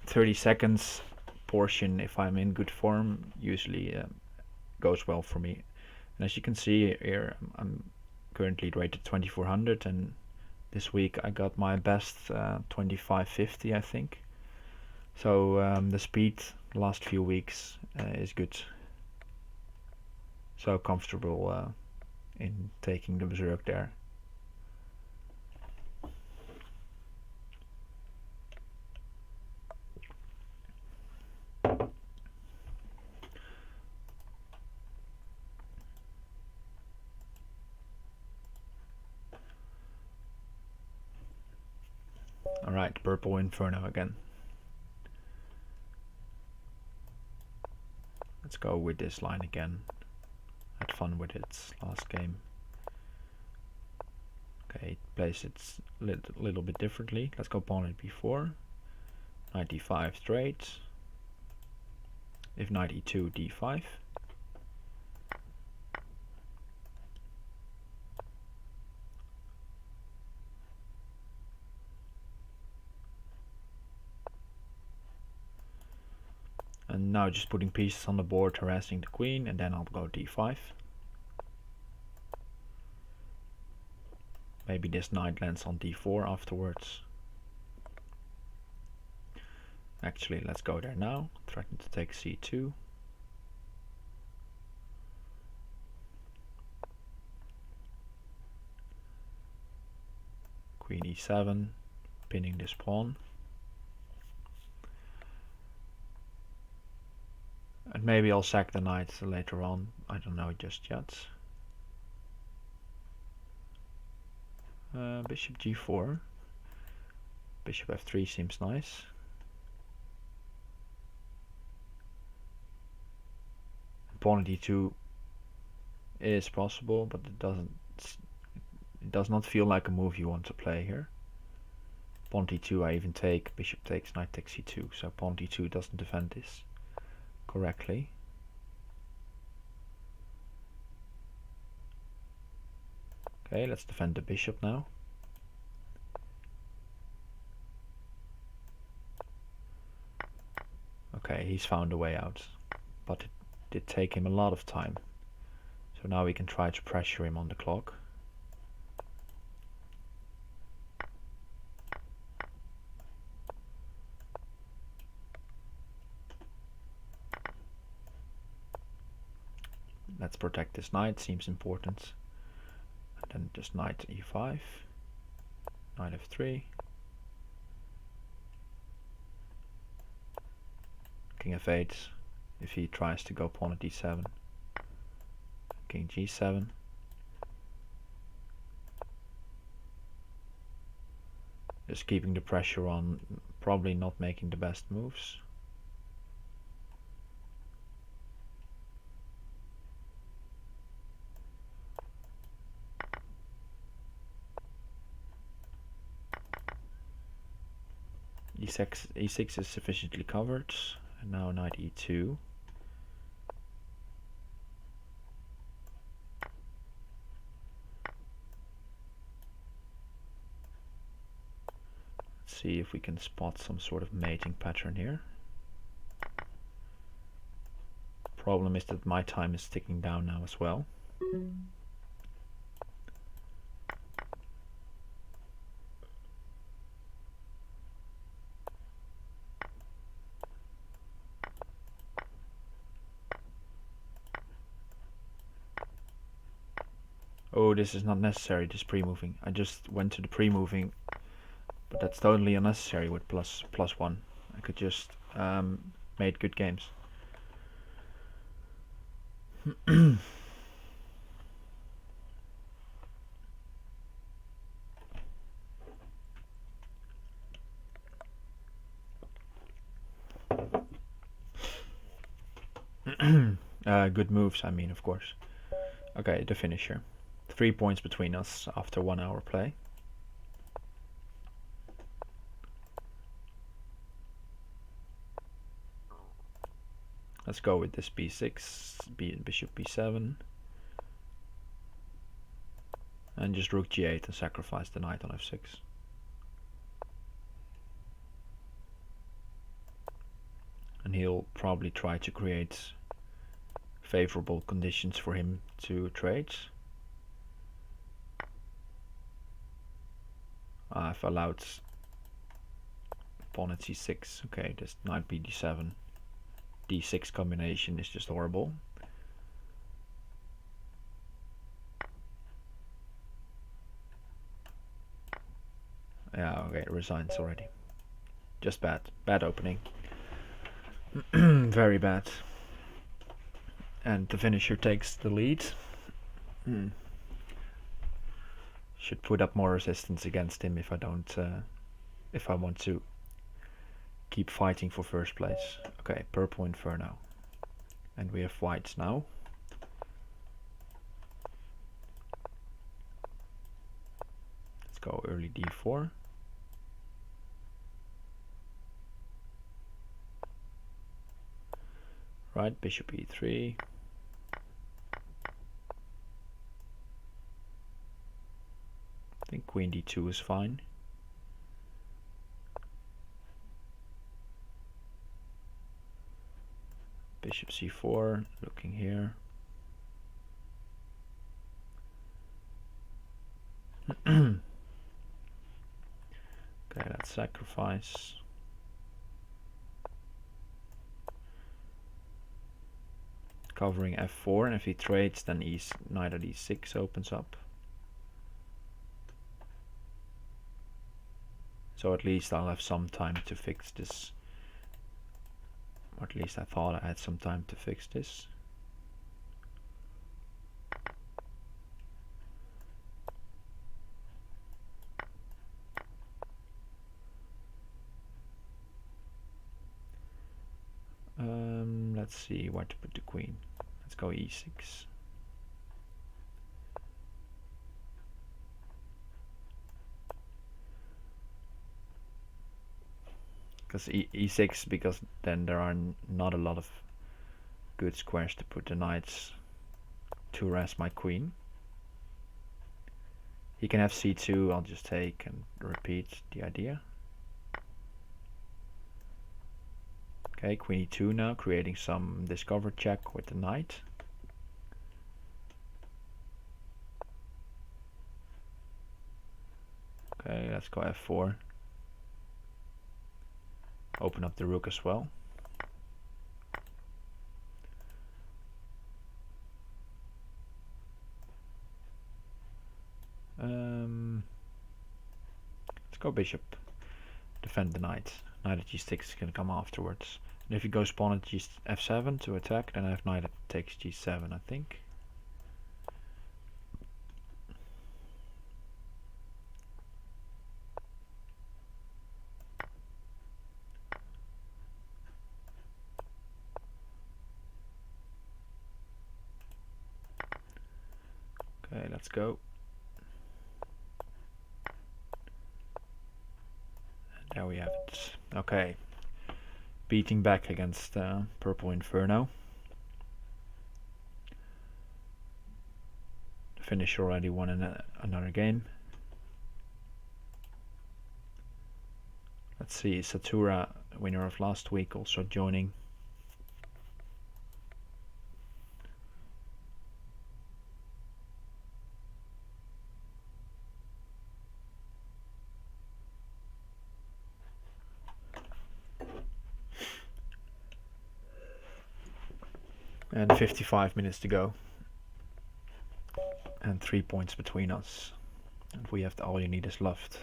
30 seconds portion, if I'm in good form, usually goes well for me. And as you can see here, I'm currently rated 2400, and this week I got my best 2550, I think. So the speed the last few weeks is good. So comfortable in taking the Berserk there. Alright, Purple Inferno again. Let's go with this line again. Had fun with it last game. Okay, it plays it little bit differently. Let's go pawn it b4. 95 straight. If 92, d5. And now just putting pieces on the board, harassing the queen, and then I'll go d5. Maybe this knight lands on d4 afterwards. Actually, let's go there now. Threaten to take c2. Queen e7, pinning this pawn. And maybe I'll sack the knight later on. I don't know just yet. Bishop g4. Bishop f3 seems nice. Pawn d2 is possible, but it does not feel like a move you want to play here. Pawn d2 I even take, bishop takes, knight takes c2, so pawn d2 doesn't defend this correctly. Okay, let's defend the bishop now. Okay, he's found a way out, but it did take him a lot of time. So now we can try to pressure him on the clock. Let's protect this knight, seems important. And then just knight e5, knight f3, king f8 if he tries to go pawn at d7, king g7. Just keeping the pressure on, probably not making the best moves. e6 is sufficiently covered, and now knight e2. Let's see if we can spot some sort of mating pattern here. Problem is that my time is ticking down now as well. Oh, this is not necessary, this pre-moving. I just went to the pre-moving, but that's totally unnecessary with +1. I could just made good games. Good moves, I mean, of course. Okay, the finisher. 3 points between us after 1 hour play. Let's go with this b6, bishop b7. And just rook g8 and sacrifice the knight on f6. And he'll probably try to create favorable conditions for him to trade. I've allowed pawn at c6. Okay, this knight b d7, d6 combination is just horrible. Yeah, okay, it resigns already. Just bad. Bad opening. Very bad. And the finisher takes the lead. Should put up more resistance against him if I don't, if I want to keep fighting for first place. Okay, purple inferno. And we have whites now. Let's go early d4. Right, bishop e3. I think queen d2 is fine. Bishop c4, looking here. Okay, let's sacrifice. Covering f4, and if he trades, then knight at e6 opens up. So at least I'll have some time to fix this. Or at least I thought I had some time to fix this. Let's see where to put the queen. Let's go e6. Because e6, because then there are not a lot of good squares to put the knights to harass my queen. He can have c2, I'll just take and repeat the idea. Okay, queen e2 now, creating some discover check with the knight. Okay, let's go f4. Open up the rook as well. Let's go bishop. Defend the knight. Knight at g6 is going to come afterwards. And if he goes pawn at f7 to attack, then I have knight at takes g7, I think. Okay, let's go. And there we have it. Okay. Beating back against Purple Inferno. The finisher already won another game. Let's see, Satura, winner of last week, also joining. And 55 minutes to go. And 3 points between us. And we have the all you need is left.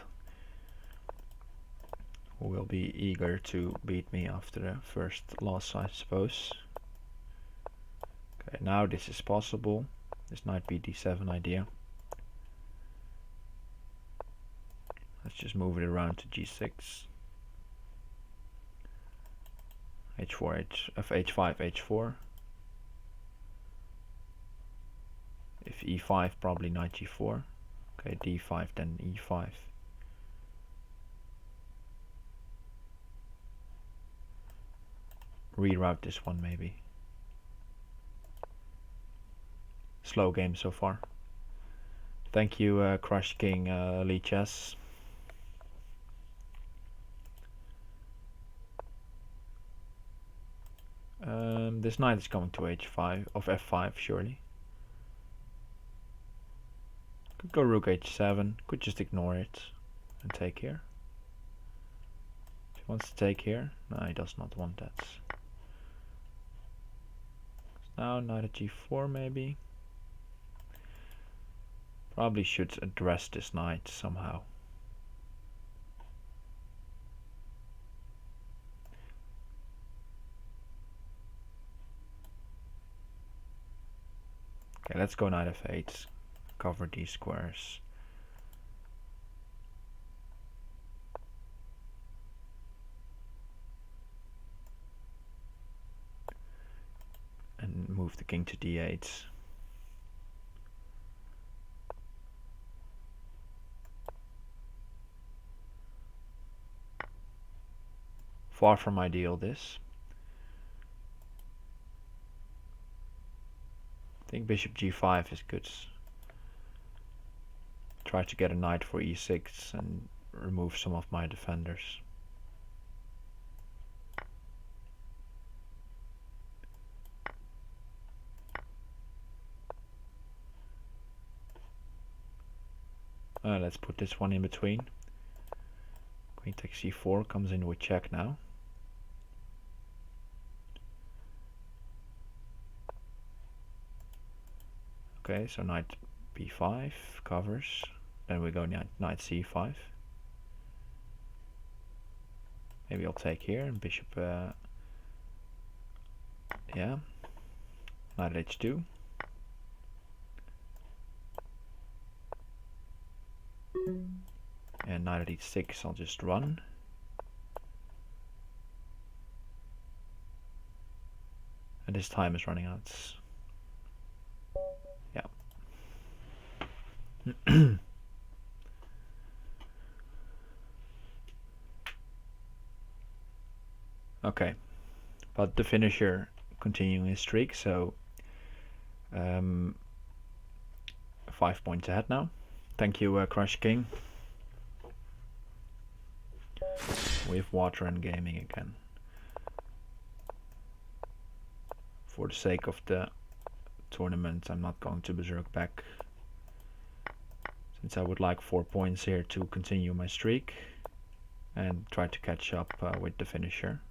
Who will be eager to beat me after the first loss, I suppose. Okay, now this is possible. This knight b d7 idea. Let's just move it around to g6. h4, h5, h4. If e5, probably knight g4. Okay, d5, then e5. Reroute this one maybe. Slow game so far. Thank you, Crush King Lee Chess. This knight is going to h5 of f5 surely. Could go rook h7. Could just ignore it and take here. If he wants to take here, no, he does not want that. Now knight at g4 maybe. Probably should address this knight somehow. Okay, let's go knight f8. Cover these squares. And move the king to d8. Far from ideal this. I think bishop g5 is good. Try to get a knight for e6 and remove some of my defenders. Let's put this one in between. Queen takes c4 comes in with check now. Okay, so knight b5 covers. Then we go knight c5. Maybe I'll take here and bishop. Yeah. Knight at h2. And knight at e6, I'll just run. And his time is running out. Yeah. Okay. But the finisher continuing his streak, so 5 points ahead now. Thank you, Crush King. We have water and gaming again. For the sake of the tournament, I'm not going to berserk back, since I would like 4 points here to continue my streak and try to catch up with the finisher.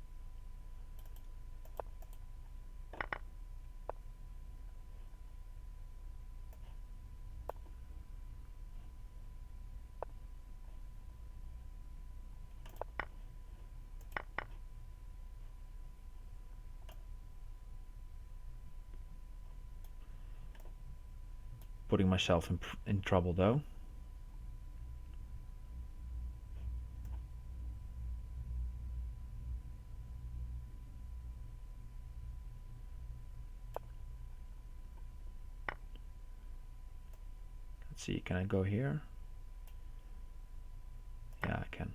Putting myself in trouble though. Let's see, can I go here? Yeah, I can.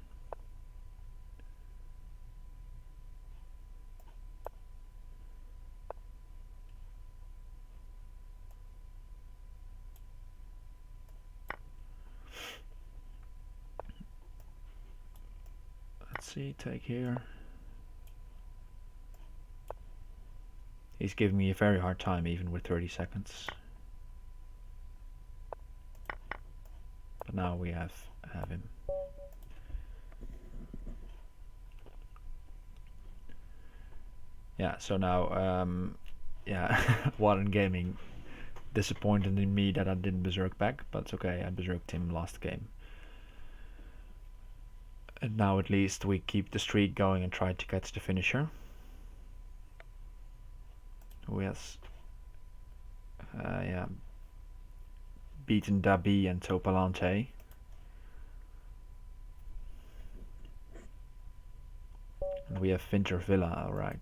Let's see, take here. He's giving me a very hard time even with 30 seconds. But now we have him. Yeah, so now yeah, Warren Gaming disappointed in me that I didn't berserk back, but it's okay, I berserked him last game. And now at least we keep the streak going and try to catch the finisher, who has yeah, beaten Dabi and Topalante. And we have Winter Villa, alright.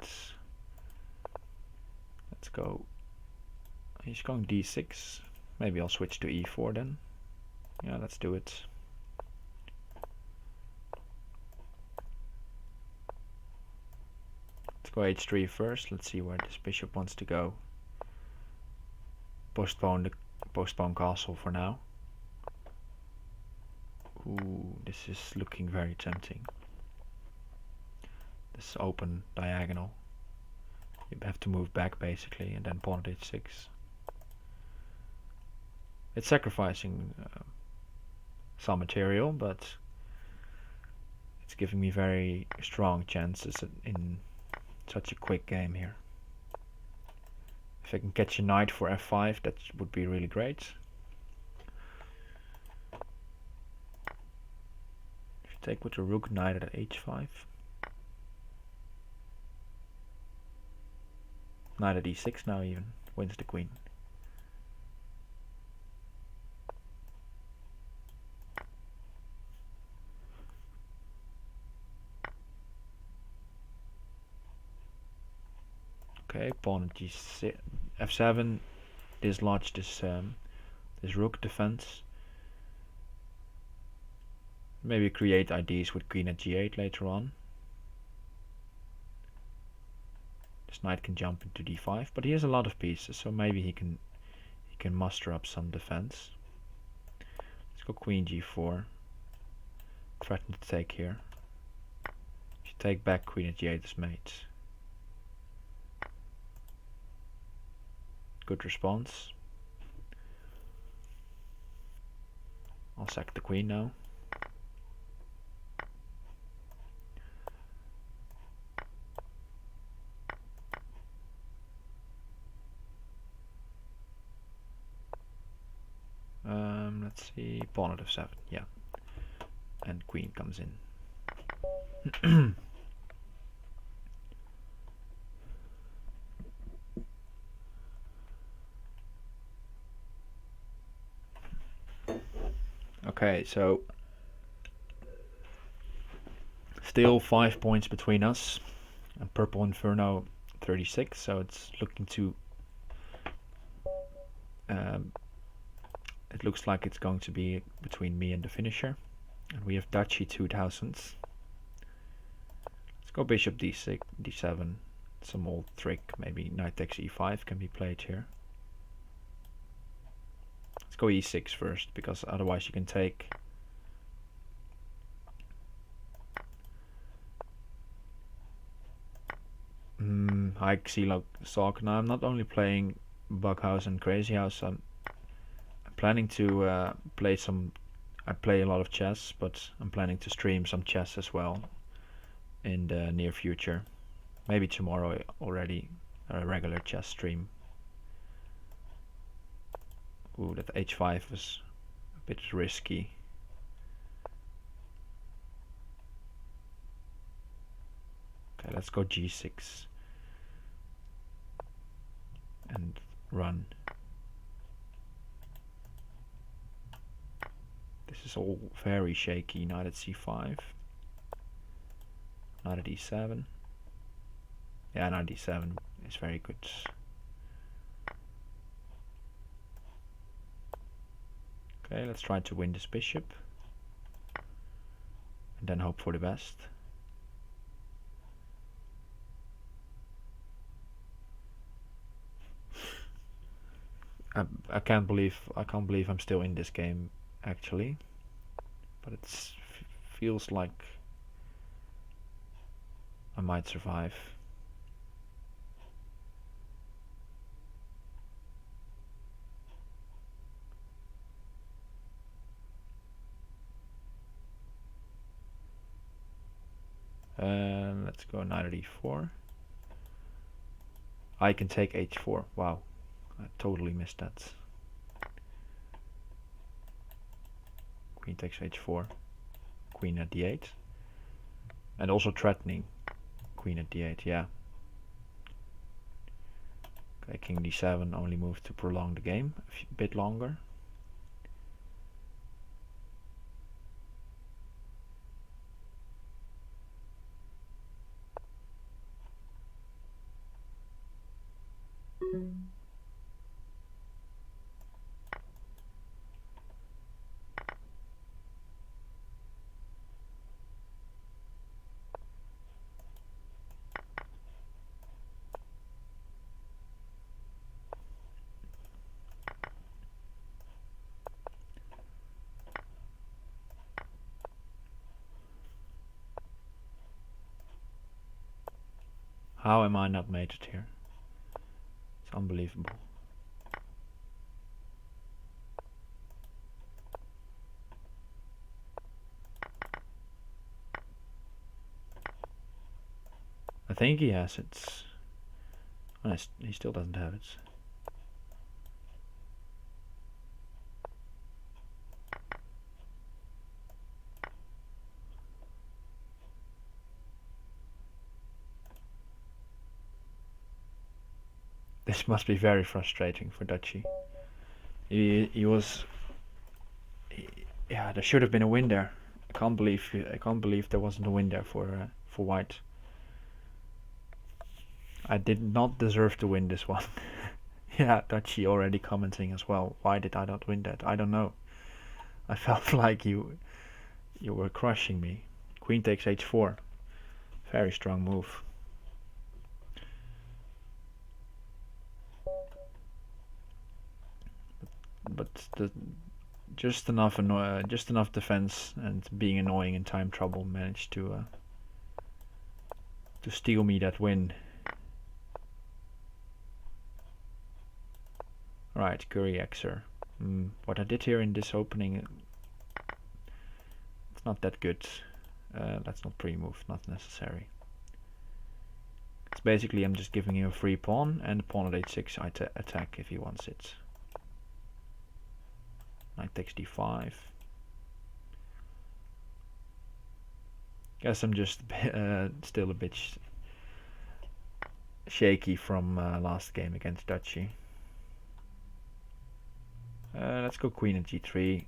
Let's go. He's going d6. Maybe I'll switch to e4 then. Yeah, let's do it. Let's go h3 first. Let's see where this bishop wants to go. Postpone castle for now. Ooh, this is looking very tempting. This open diagonal. You have to move back basically, and then pawn at h6. It's sacrificing some material, but it's giving me very strong chances in such a quick game here. If I can catch a knight for f5, that would be really great. If you take with the rook, knight at h5. Knight at e6 now even, wins the queen. Okay, pawn at g6, f7, dislodge this rook defense. Maybe create ideas with queen at g8 later on. This knight can jump into d5, but he has a lot of pieces, so maybe he can muster up some defense. Let's go queen g4. Threaten to take here. If you take back, queen at g8 is mate. Good response. I'll sack the queen now. Let's see, pawn at f7, yeah. And queen comes in. Okay, so still 5 points between us, and Purple Inferno 36, so it's looking to it looks like it's going to be between me and the finisher. And we have Dachi 2000s. Let's go bishop d6, d7, some old trick, maybe knight takes e5 can be played here. Let's go e6 first, because otherwise you can take Hi Xilo Salk. Now I'm not only playing Bughouse and Crazyhouse, I'm planning to play some. I play a lot of chess, but I'm planning to stream some chess as well in the near future. Maybe tomorrow already, a regular chess stream. Ooh, that h5 was a bit risky. Okay, let's go g6 and run. This is all very shaky. Knight at c5, knight at e7. Yeah, knight d7 is very good. Okay, let's try to win this bishop and then hope for the best. I can't believe I'm still in this game actually, but it feels like I might survive. Let's go knight at e4. I can take h4. Wow, I totally missed that. Queen takes h4, queen at d8, and also threatening queen at d8. Yeah. Okay, king d7 only moved to prolong the game a bit longer. How am I not mated here? It's unbelievable. I think he has it. Oh, he still doesn't have it. This must be very frustrating for Dutchy. He was. Yeah, there should have been a win there. I can't believe there wasn't a win there for White. I did not deserve to win this one. Yeah, Dutchy already commenting as well. Why did I not win that? I don't know. I felt like you were crushing me. Queen takes h4. Very strong move. But just enough defense and being annoying in time trouble managed to steal me that win. Right, Curry Xer. What I did here in this opening, it's not that good. That's not pre-move, not necessary. It's basically I'm just giving him a free pawn, and the pawn at h6 I attack if he wants it. Knight takes d5. Guess I'm just still a bit shaky from last game against Dutchy. Let's go queen at g3.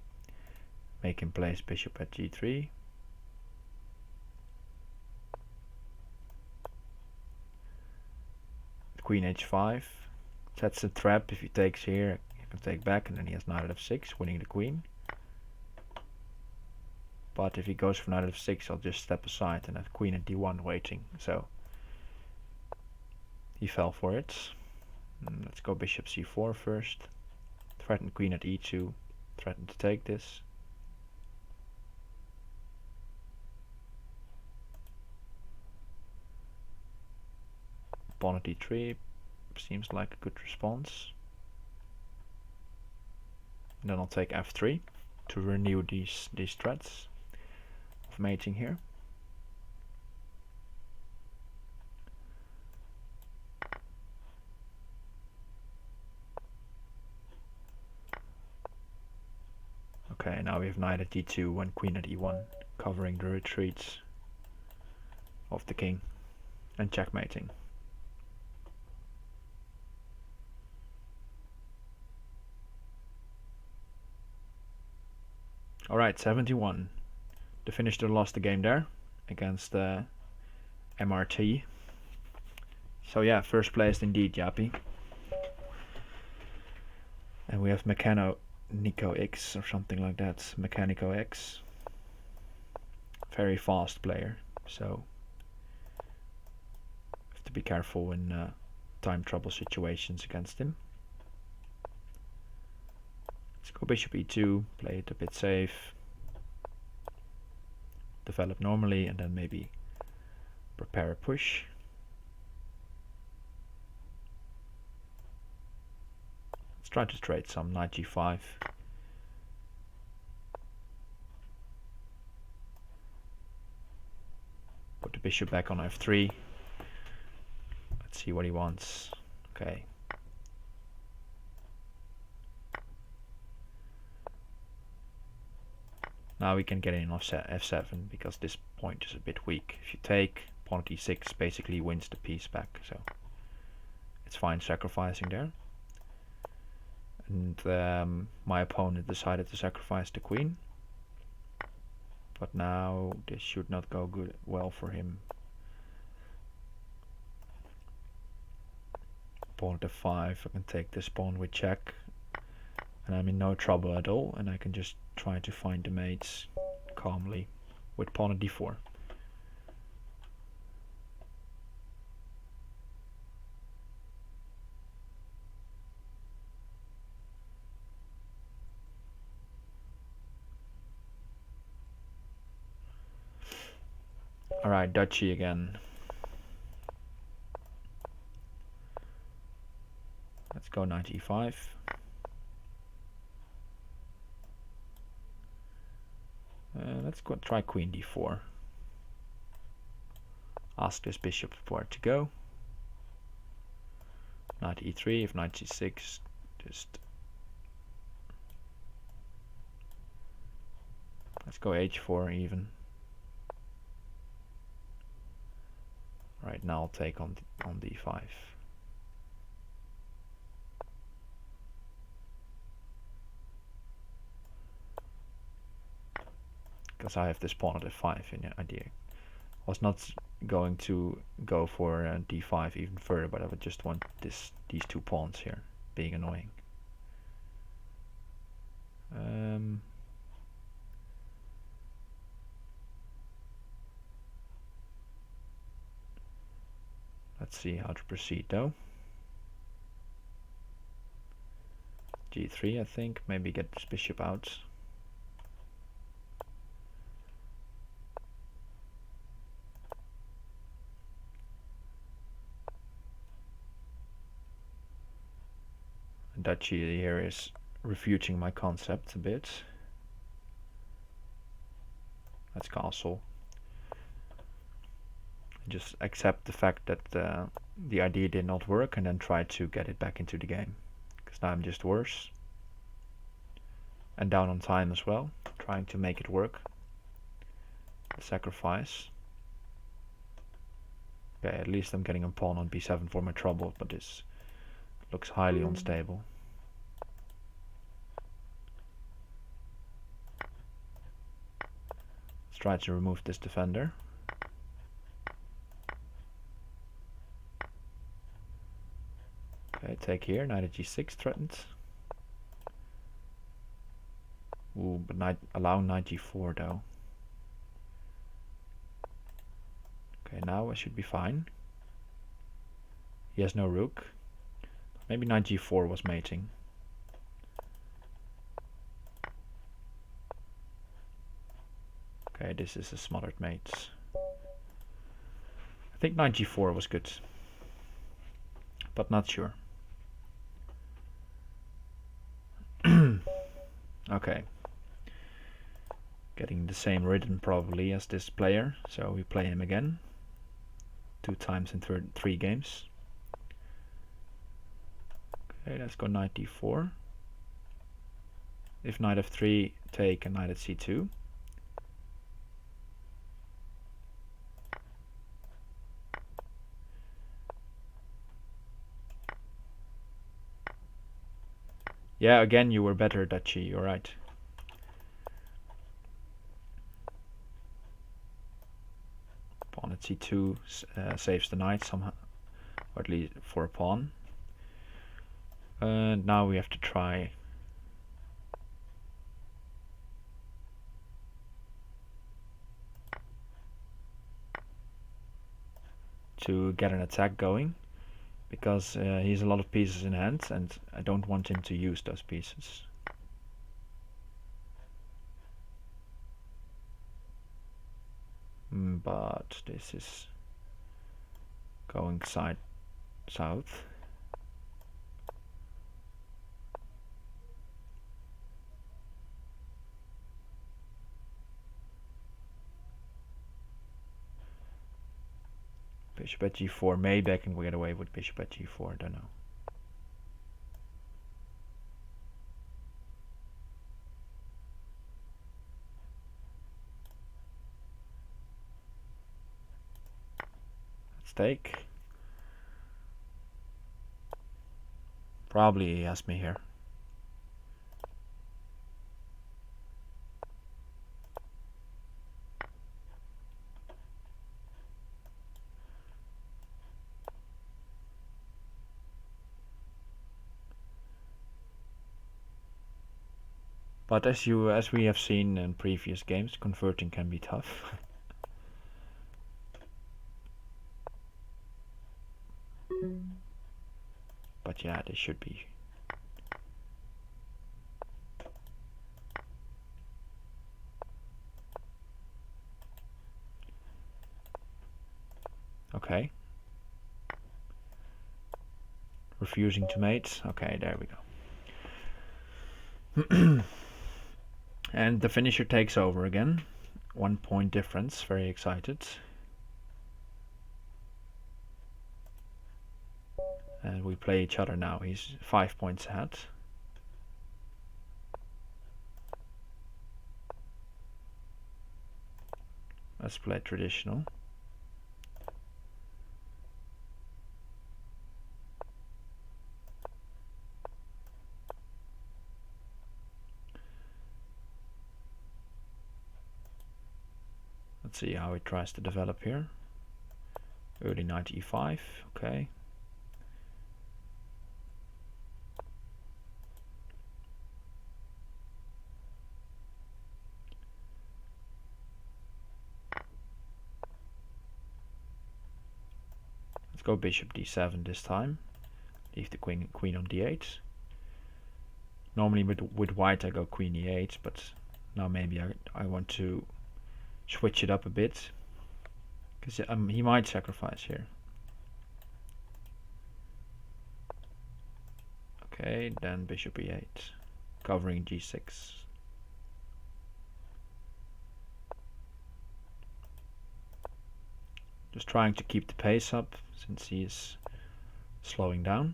Make him place bishop at g3. Queen h5. That's a trap. If he takes here, you can take back, and then he has knight at f6, winning the queen. But if he goes for knight at f6, I'll just step aside and have queen at d1 waiting. So he fell for it. Let's go bishop c4 first. Threaten queen at e2. Threaten to take this. Pawn at e3 seems like a good response. And then I'll take f3 to renew these threats of mating here. Okay, now we have knight at d2 and queen at e1, covering the retreats of the king and checkmating. Alright, 71. The finisher lost the game there against MRT. So yeah, first place indeed, Jappy. And we have Nico X or something like that. Mechanico X. Very fast player, so have to be careful in time trouble situations against him. Let's go bishop e2, play it a bit safe. Develop normally and then maybe prepare a push. Let's try to trade some knight g5. Put the bishop back on f3. Let's see what he wants. Okay. Now we can get in offset f7 because this point is a bit weak. If you take, pawn at e6 basically wins the piece back, so it's fine sacrificing there. And my opponent decided to sacrifice the queen. But now this should not go well for him. Pawn at f5, I can take this pawn with check. And I'm in no trouble at all, and I can just try to find the mates calmly with pawn at d4. Alright, Dutchy again. go knight e5. Let's go try queen d4. Ask this bishop where to go. Knight e3, if knight c6, just... Let's go h4 even. Right, now I'll take on d5. Because I have this pawn at f5 in the idea. I was not going to go for d5 even further, but I would just want these two pawns here being annoying. Let's see how to proceed though. g3, I think. Maybe get this bishop out. Duchy here is refuting my concept a bit. Let's castle. Just accept the fact that the idea did not work and then try to get it back into the game. Because now I'm just worse. And down on time as well. Trying to make it work. Sacrifice. Okay, at least I'm getting a pawn on b7 for my trouble, but this looks highly unstable. Let's try to remove this defender. Okay, take here, knight at g6 threatened. Ooh, but allow knight g4 though. Okay, now I should be fine. He has no rook. Maybe knight g4 was mating. Okay, this is a smothered mate. I think knight g4 was good, but not sure. Okay. Getting the same rhythm probably as this player, so we play him again. 2 times in 3 games. Okay, let's go knight d4. If knight f3, take, and knight at c2. Yeah, again you were better, Duchy, you're right. Pawn at c2 saves the knight somehow, or at least for a pawn. Now we have to try to get an attack going, because he has a lot of pieces in hand and I don't want him to use those pieces. But this is going south. Bishop at g4, maybe I can get away with bishop at g4, don't know. Let's take. Probably he has me here. But as we have seen in previous games, converting can be tough. But yeah, this should be. Okay. Refusing to mate. Okay, there we go. And the finisher takes over again. 1 point difference. Very excited. And we play each other now. He's 5 points ahead. Let's play traditional. Let's see how he tries to develop here. Early knight e5. Okay. Let's go bishop d7 this time. Leave the queen on d8. Normally with white I go queen e8, but now maybe I want to switch it up a bit, because he might sacrifice here. Okay, then bishop e8, covering g6. Just trying to keep the pace up since he is slowing down.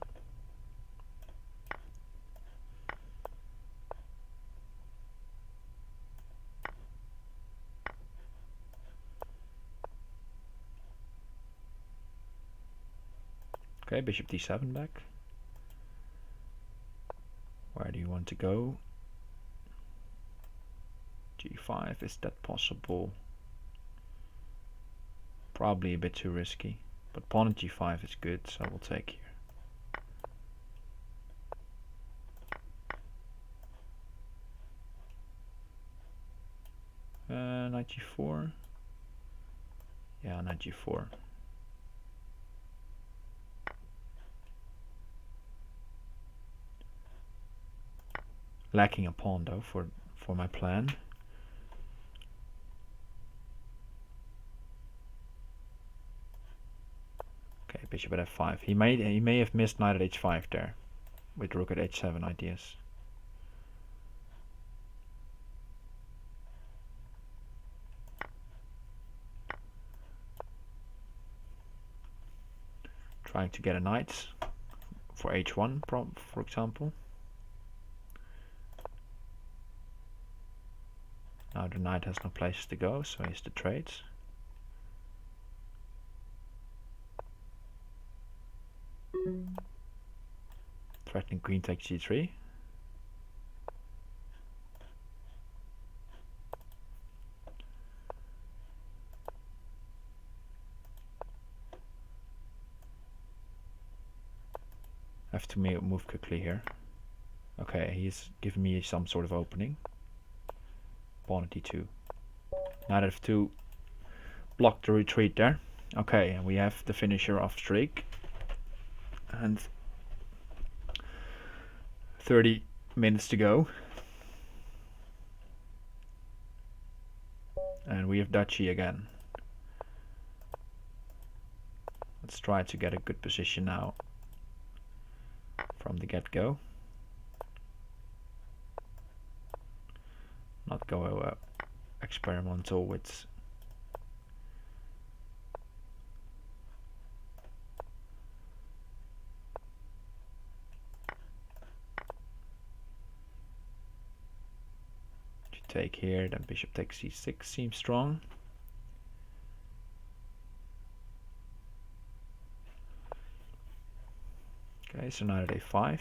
Okay, bishop d7 back. Where do you want to go? g5, is that possible? Probably a bit too risky, but pawn at g5 is good, so we'll take here. Knight g4. Yeah, knight g4. Lacking a pawn though for my plan. Okay, bishop at f5. He may have missed knight at h5 there, with rook at h7 ideas. Trying to get a knight for h1, for example. Now the knight has no places to go, so he has to trade. Threatening queen takes g3. Have to move quickly here. Okay, he's giving me some sort of opening. Pawn at d2. Knight at f2 blocked the retreat there. Okay, and we have the finisher of streak. And 30 minutes to go. And we have duchy again. Let's try to get a good position now from the get-go. Not go experimental with take here, then bishop takes c6 seems strong. Okay, so knight at a5.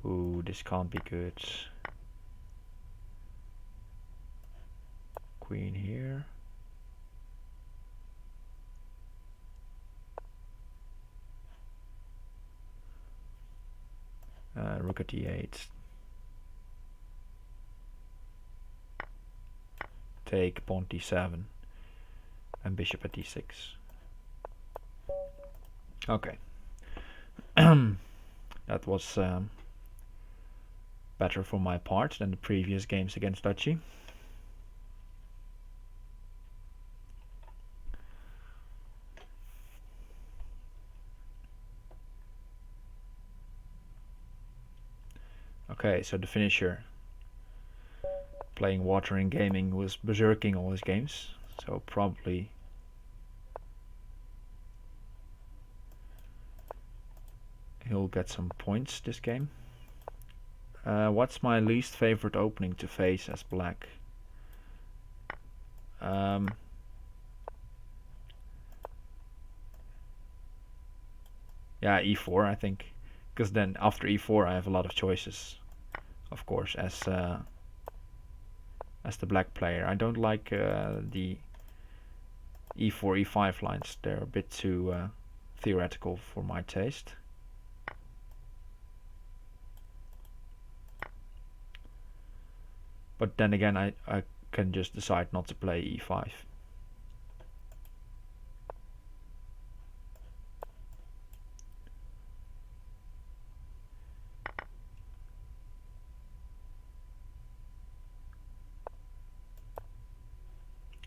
Ooh, this can't be good. Queen here. Rook at d8. Take pawn d7 and bishop at d6. Okay. That was better for my part than the previous games against Duchy. Okay, so the finisher, playing water and gaming, was berserking all his games, so probably he'll get some points this game. What's my least favorite opening to face as black? Um, yeah, e4 I think, because then after e4 I have a lot of choices, of course, as the black player. I don't like the e4 e5 lines. They're a bit too theoretical for my taste. But then again, I can just decide not to play e5.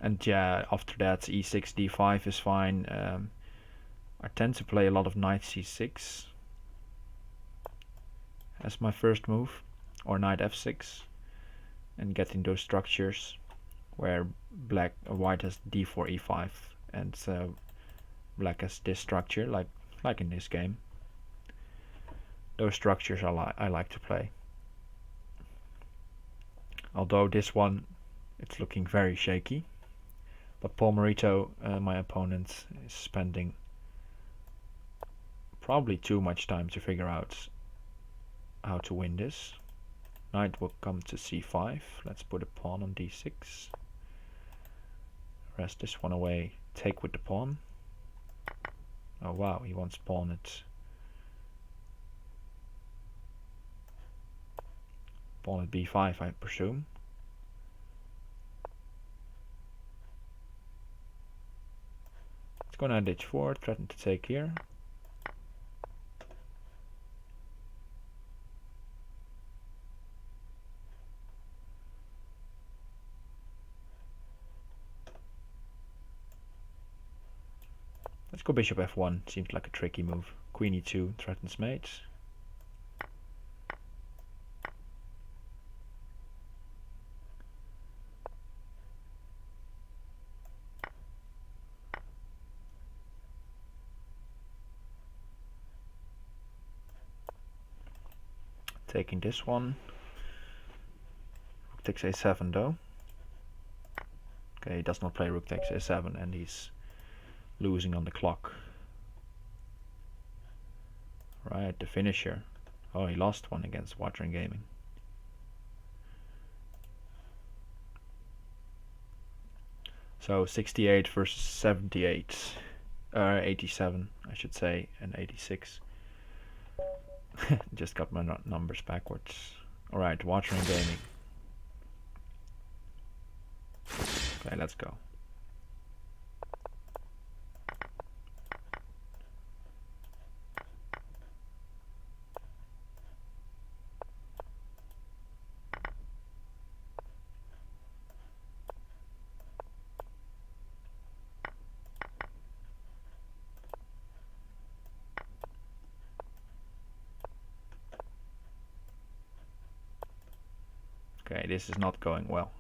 And yeah, after that e6 d5 is fine. I tend to play a lot of knight c6 as my first move, or knight f6, and getting those structures where white has d4 e5 and black has this structure, like in this game. Those structures I like to play. Although this one, it's looking very shaky. But Paul Morito, my opponent, is spending probably too much time to figure out how to win this. Knight will come to c5. Let's put a pawn on d6. Rest this one away. Take with the pawn. Oh wow, he wants pawn at b5, I presume. Let's go knight h4, threaten to take here. Let's go bishop f1, seems like a tricky move. Queen e2 threatens mate. Taking this one. Rook takes a7 though. Okay, he does not play rook takes a7 and he's losing on the clock. Right, the finisher. Oh, he lost one against Water and Gaming. So 68 versus 78. 87, I should say, and 86. Just got my numbers backwards. Alright, Water and Gaming. Okay, let's go. Okay, this is not going well.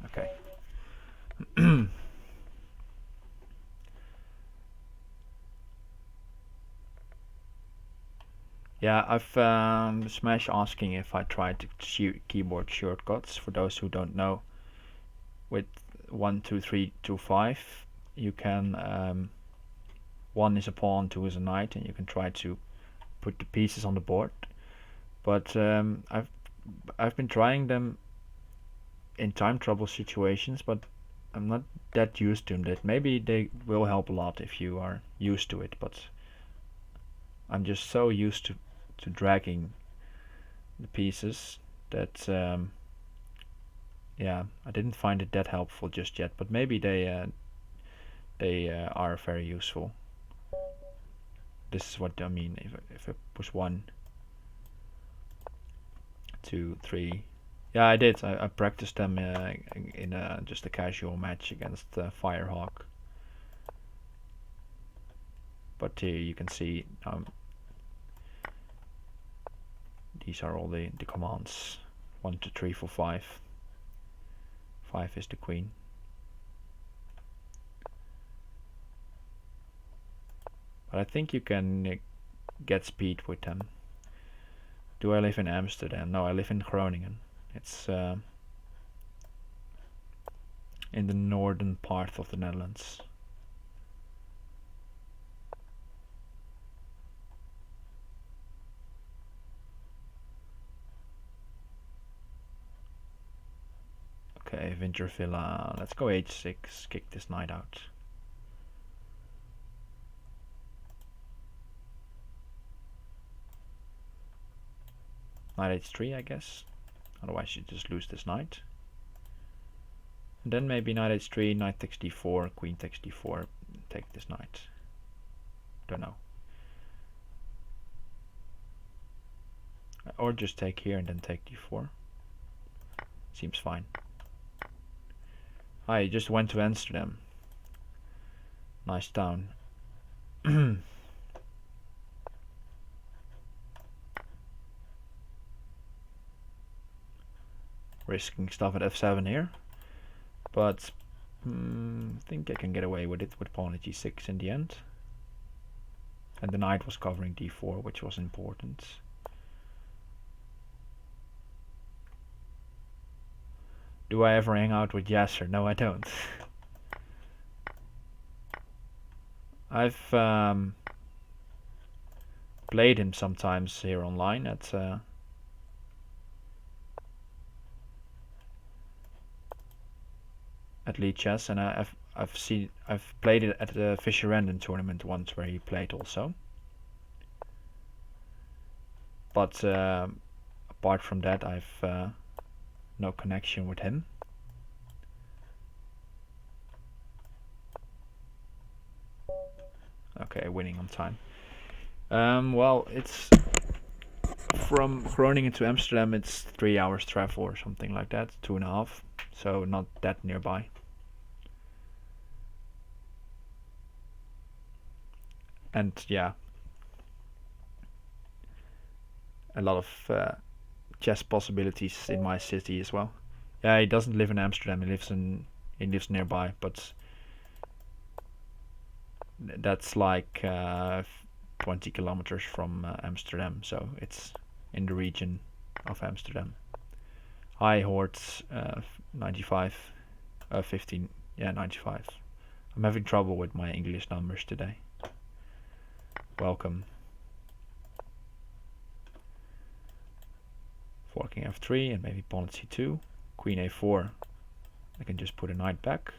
Okay. Yeah, I've Smash asking if I tried to keyboard shortcuts. For those who don't know, with 1, 2, 3, 2, 5, you can 1 is a pawn, 2 is a knight, and you can try to put the pieces on the board. But I've been trying them in time trouble situations, but I'm not that used to them. That maybe they will help a lot if you are used to it, but I'm just so used to dragging the pieces that yeah, I didn't find it that helpful just yet. But maybe they are very useful. This is what I mean. If I push 1, 2, 3. Yeah, I did. I practiced them in just a casual match against Firehawk. But here you can see these are all the commands. 1, 2, 3, 4, 5. 5 is the queen. But I think you can get speed with them. Do I live in Amsterdam? No, I live in Groningen. It's in the northern part of the Netherlands. Okay, Winter Villa. Let's go h6. Kick this knight out. Knight h3, I guess. Otherwise you just lose this knight. And then maybe knight h3, knight takes d4, queen takes d4, take this knight. Don't know. Or just take here and then take d4. Seems fine. I just went to Amsterdam. Nice town. Risking stuff at f7 here. But I think I can get away with it with pawn at g6 in the end. And the knight was covering d4, which was important. Do I ever hang out with Yasser? No, I don't. I've played him sometimes here online at Lead Chess, and I've played it at the Fisher Random tournament once where he played also. But apart from that, I've no connection with him. Okay, winning on time. Well, it's from Groningen to Amsterdam. It's 3 hours travel or something like that, 2.5. So not that nearby. And yeah, a lot of chess possibilities in my city as well. Yeah, he doesn't live in Amsterdam. He lives nearby, but that's like 20 kilometers from Amsterdam, so it's in the region of Amsterdam. Hi Horts, 95, 15, yeah, 95. I'm having trouble with my English numbers today. Welcome. Forking f3 and maybe pawn at c2. Queen a4. I can just put a knight back.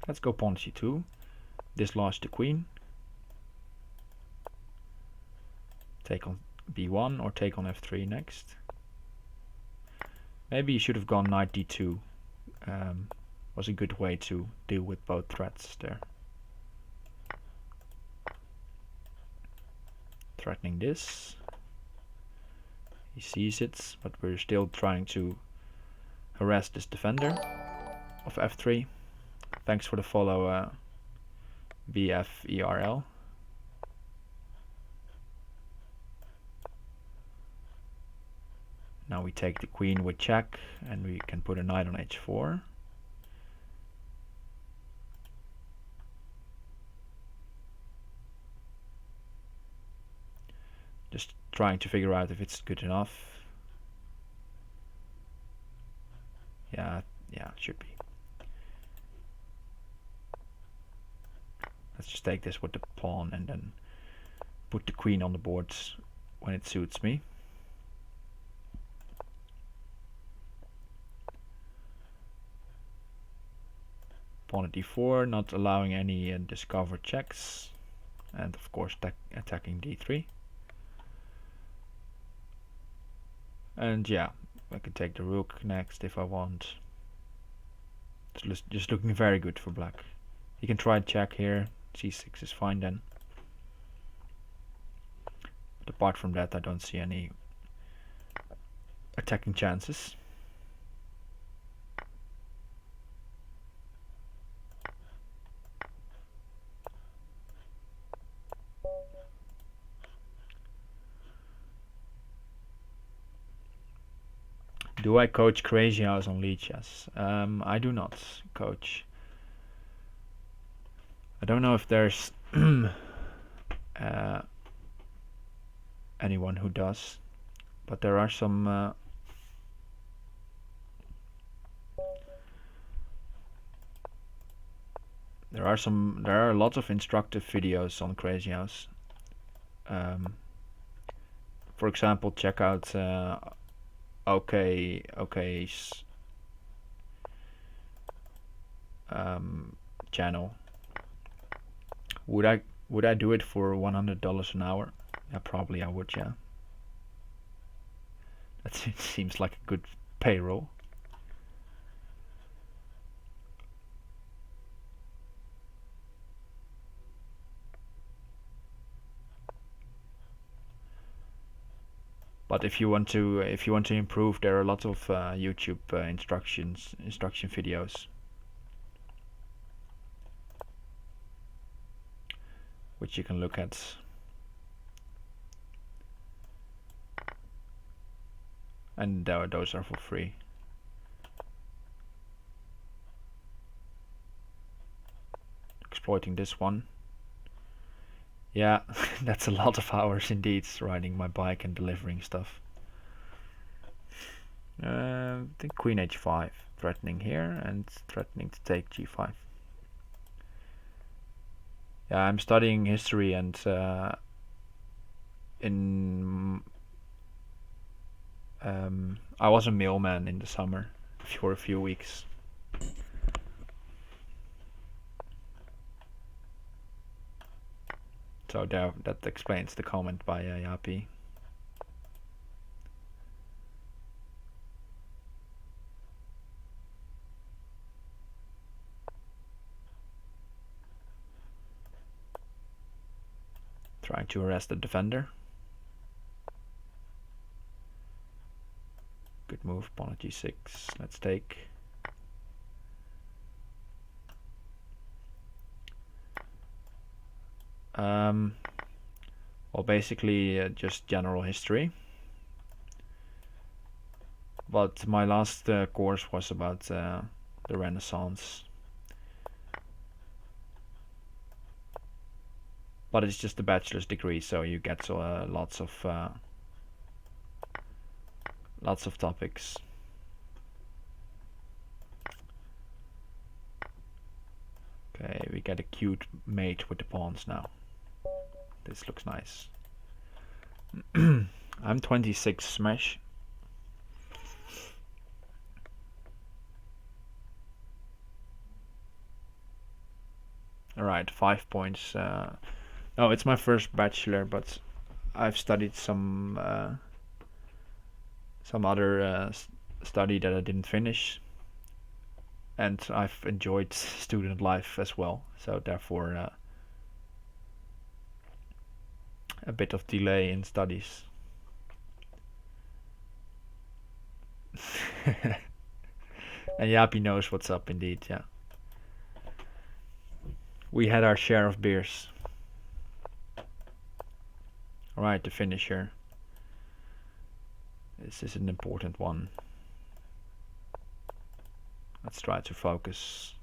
Let's go pawn c2. Dislodge the queen. Take on b1 or take on f3 next. Maybe you should have gone knight d2. Was a good way to deal with both threats there. Threatening this. He sees it, but we're still trying to harass this defender of f3. Thanks for the follow, BFERL. Now we take the queen with check, and we can put a knight on h4. Just trying to figure out if it's good enough. Yeah, it should be. Let's just take this with the pawn and then put the queen on the board when it suits me. Pawn at d4, not allowing any discovered checks, and of course attacking d3. And yeah, I can take the rook next if I want. It's just looking very good for black. You can try check here. c6 is fine then. apart from that, I don't see any attacking chances. Do I coach Crazyhouse on Lichess? I do not coach. I don't know if there's anyone who does, but there are some. There are lots of instructive videos on Crazyhouse. For example, check out OK's channel. Would I do it for $100 an hour? Yeah, probably I would. Yeah, that seems like a good payroll. But if you want to improve, there are lots of YouTube instruction videos, which you can look at. And those are for free. Exploiting this one. Yeah, that's a lot of hours indeed, riding my bike and delivering stuff. I think Queen h5, threatening here and threatening to take g5. Yeah, I'm studying history and I was a mailman in the summer for a few weeks. So that explains the comment by Yapi. Trying to arrest the defender. Good move, pawn at g6. Let's take. Well, basically just general history. But my last course was about the Renaissance. But it's just a bachelor's degree, so you get lots of topics. Okay, we get a cute mate with the pawns now. This looks nice. I'm 26 smash. Alright, 5 points. No, it's my first bachelor, but I've studied some other study that I didn't finish, and I've enjoyed student life as well. So therefore, a bit of delay in studies. And Yapi knows what's up indeed, yeah. We had our share of beers. Alright, the finisher. This is an important one. Let's try to focus.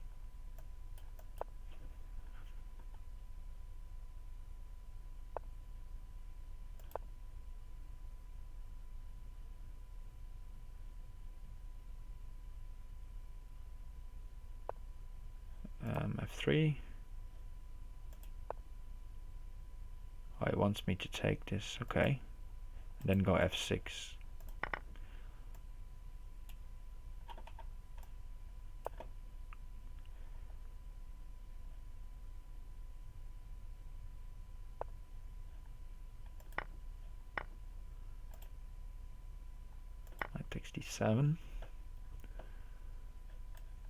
F3. Oh, it wants me to take this, okay. And then go F6. Knight takes d7.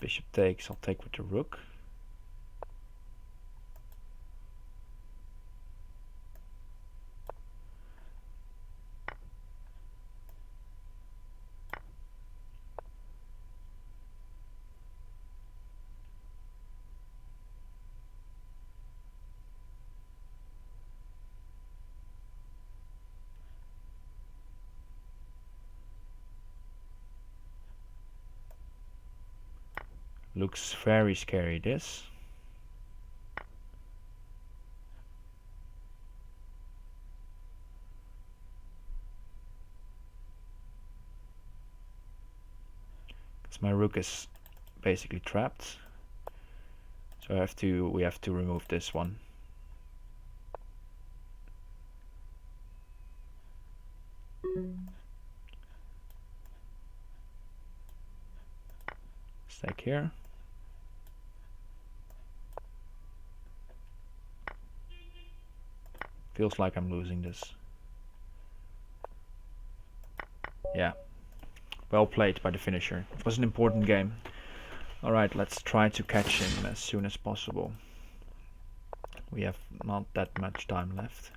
Bishop takes, I'll take with the rook. Looks very scary, this. Because my rook is basically trapped. So we have to remove this one. Stake here. Feels like I'm losing this. Yeah. Well played by the finisher. It was an important game. Alright, let's try to catch him as soon as possible. We have not that much time left.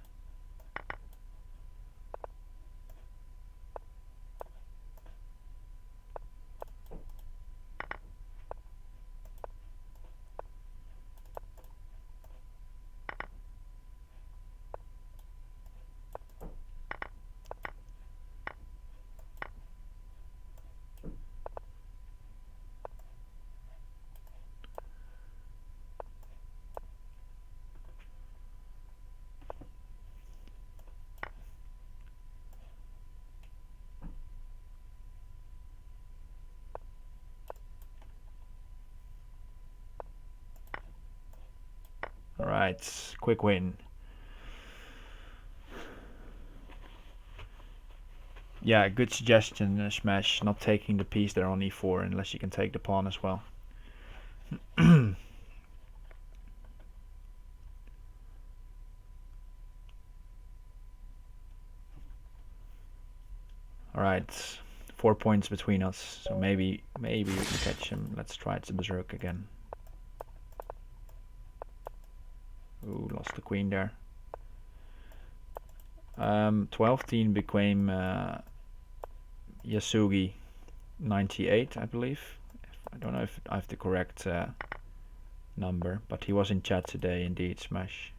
Alright, quick win. Yeah, good suggestion, Smash, not taking the piece there on e4 unless you can take the pawn as well. Alright, 4 points between us, so maybe we can catch him. Let's try to berserk again. Ooh, lost the queen there. 12-teen became Yasugi 98, I believe. I don't know if I have the correct number, but he was in chat today indeed, Smash.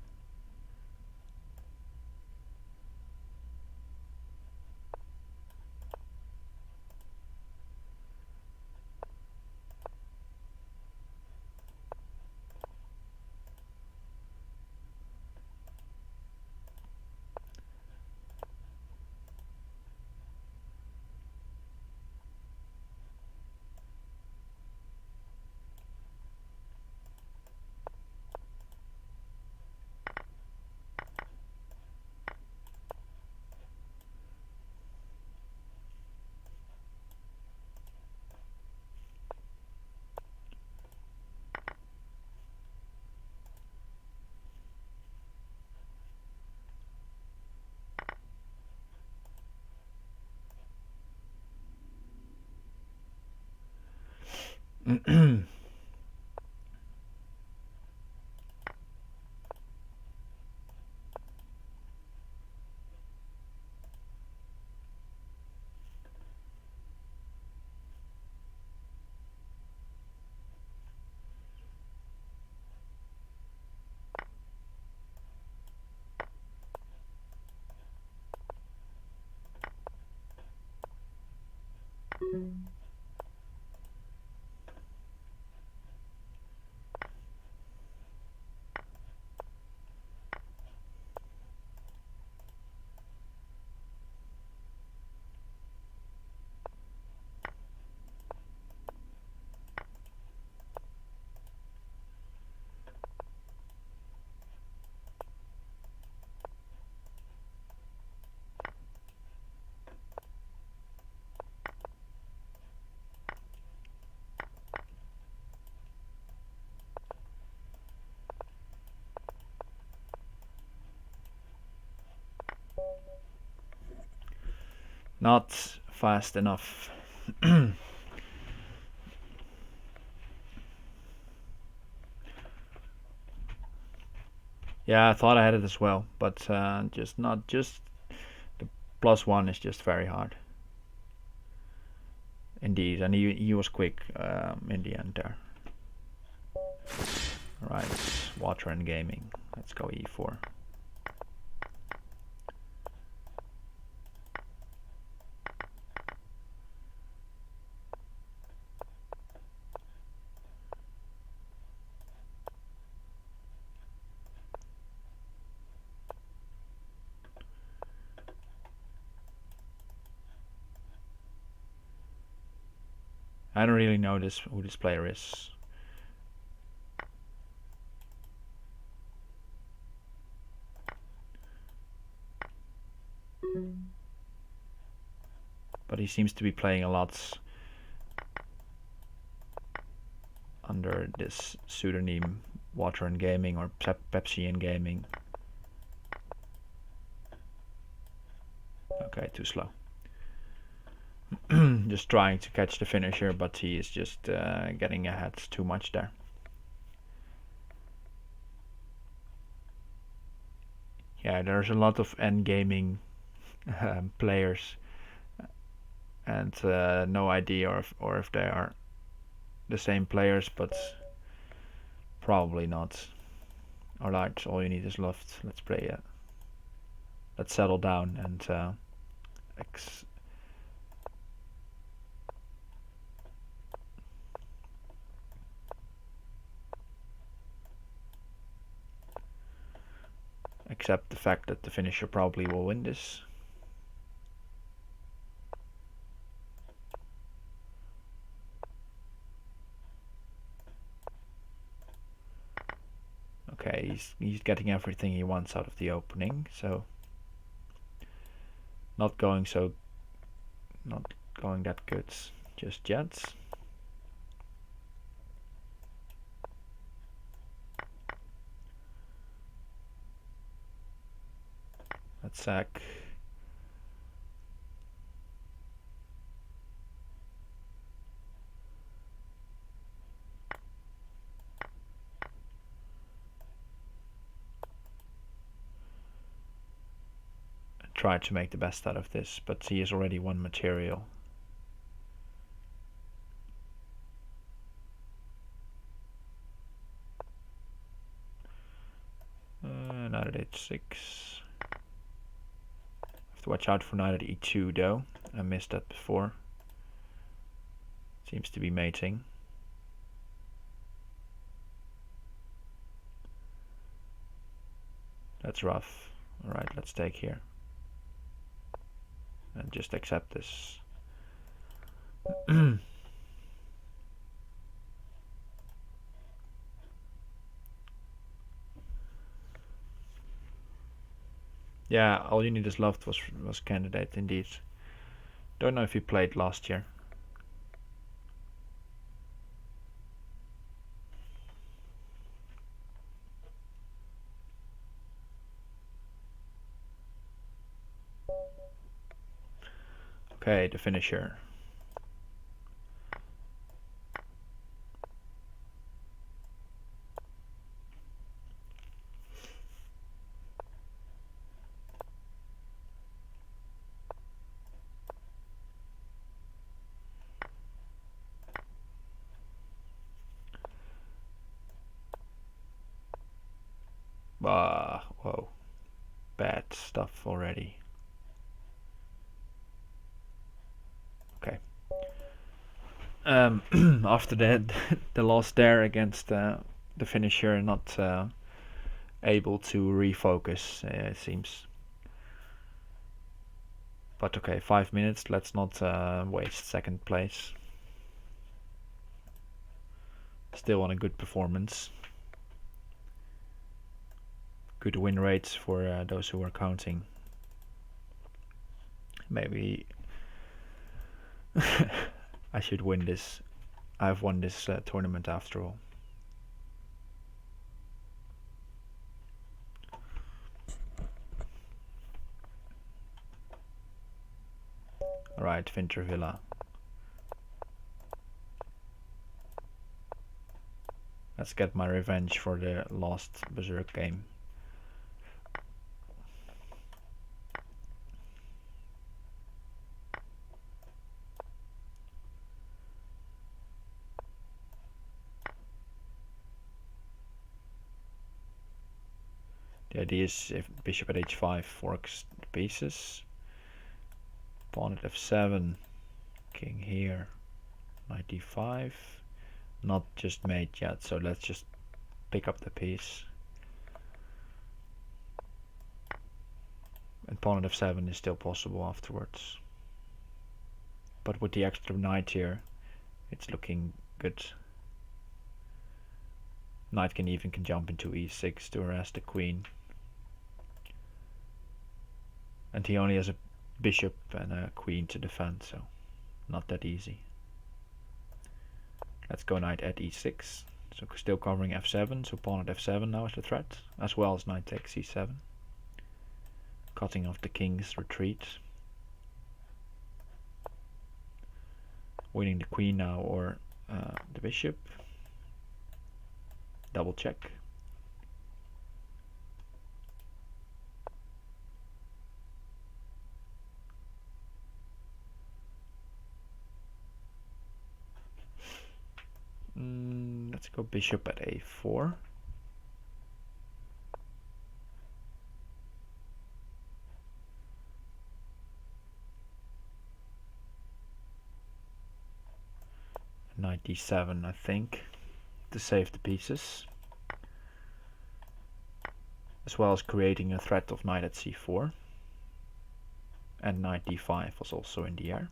Not fast enough. Yeah, I thought I had it as well, but just the +1 is just very hard. Indeed, and he was quick in the end there. Alright, water and gaming. Let's go e4. I don't really know who this player is. But he seems to be playing a lot under this pseudonym Water and Gaming or Pepsi and Gaming. Okay, too slow. Just trying to catch the finisher, but he is just getting ahead too much there. Yeah, there's a lot of endgaming players, and no idea or if they are the same players, but probably not. Alright, all you need is left. Let's play it. Let's settle down and accept the fact that the finisher probably will win this. Okay, he's getting everything he wants out of the opening, so not going that good just yet. Let's sack. Try to make the best out of this, but he has already won material. Knight at h6. Have to watch out for knight at e2 though. I missed that before. Seems to be mating. That's rough. Alright, let's take here. And just accept this. Yeah, all you need is love was candidate indeed. Don't know if he played last year. Okay, the finisher. Whoa. Bad stuff already. Okay. After the loss there against the finisher, not able to refocus, it seems. But okay, 5 minutes. Let's not waste second place. Still on a good performance. Good win rates for those who are counting. Maybe I should win this. I've won this tournament after all. Alright, Vintervilla. Let's get my revenge for the lost Berserk game. The idea is if bishop at h5 forks the pieces. Pawn at f7. King here. Knight d5. Not just mate yet, so let's just pick up the piece. And pawn at f7 is still possible afterwards. But with the extra knight here, It's looking good. Knight can jump into e6 to harass the queen. And he only has a bishop and a queen to defend, so not that easy. Let's go knight at e6. So still covering f7, so pawn at f7 now is the threat, as well as knight takes c7. Cutting off the king's retreat. Winning the queen now, or the bishop. Double check. Let's go bishop at a4. Knight d7, I think, to save the pieces, as well as creating a threat of knight at c4. And knight d5 was also in the air.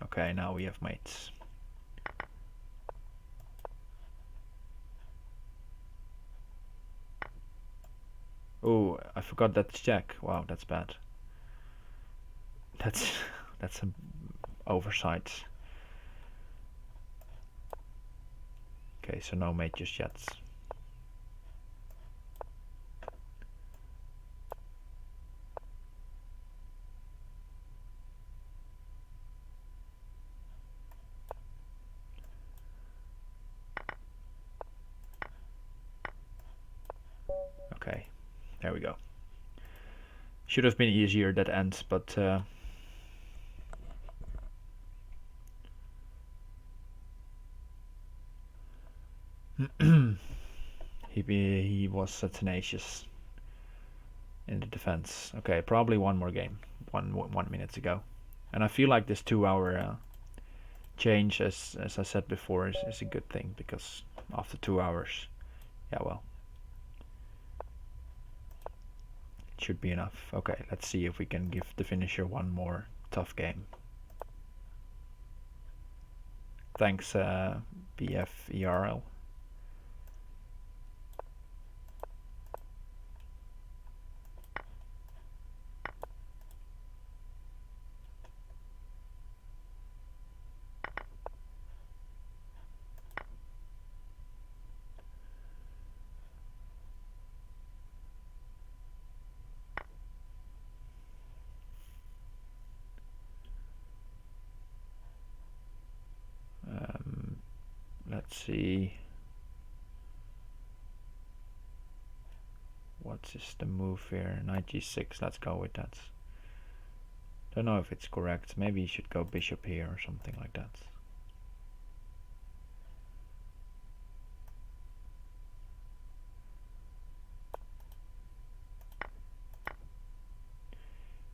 Okay, now we have mates. Oh, I forgot that's check. Wow, that's bad. That's an oversight. Okay, so no mate just yet. Okay, there we go. Should have been easier, that end, but he was tenacious in the defense. Okay, probably one more game, 1 minute to go, and I feel like this 2-hour change, as I said before, is a good thing, because after 2 hours, yeah, well, it should be enough. Okay, let's see if we can give the finisher one more tough game. Thanks, BFERL. Let's see. What is the move here? Knight g6. Let's go with that. Don't know if it's correct. Maybe you should go bishop here or something like that.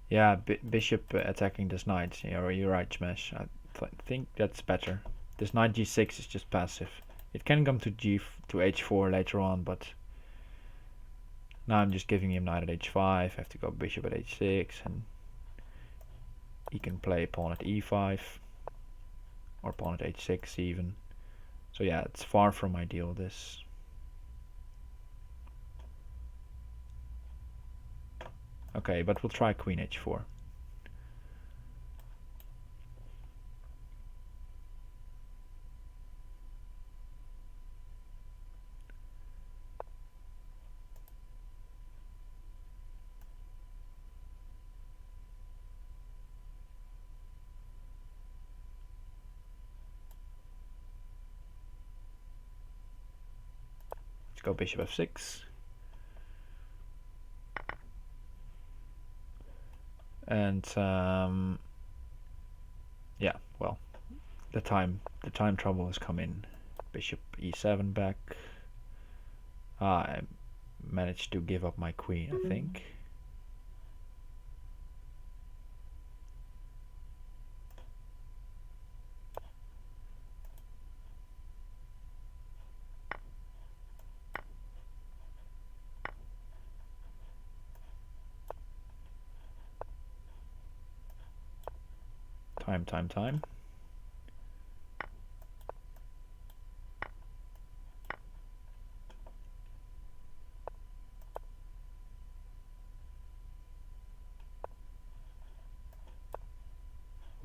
Yeah, bishop attacking this knight. You're right, Smash. I think that's better. This knight g6 is just passive. It can come to h4 later on, but now I'm just giving him knight at h5. I have to go bishop at h6, and he can play pawn at e5 or pawn at h6 even. So yeah, it's far from ideal, this. Okay, but we'll try queen h4. Let's go bishop f6. And yeah, well, the time trouble has come in. Bishop e7 back. I managed to give up my queen, I think. Time.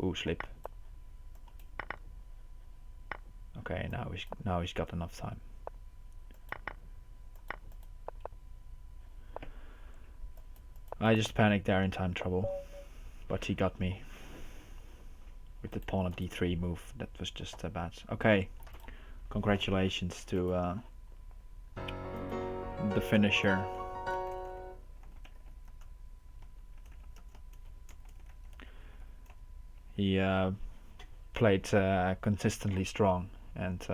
Ooh, slip. Okay, now he's got enough time. I just panicked there in time trouble, but he got me with the pawn at d3 move. That was just bad. Okay, congratulations to the finisher. He played consistently strong and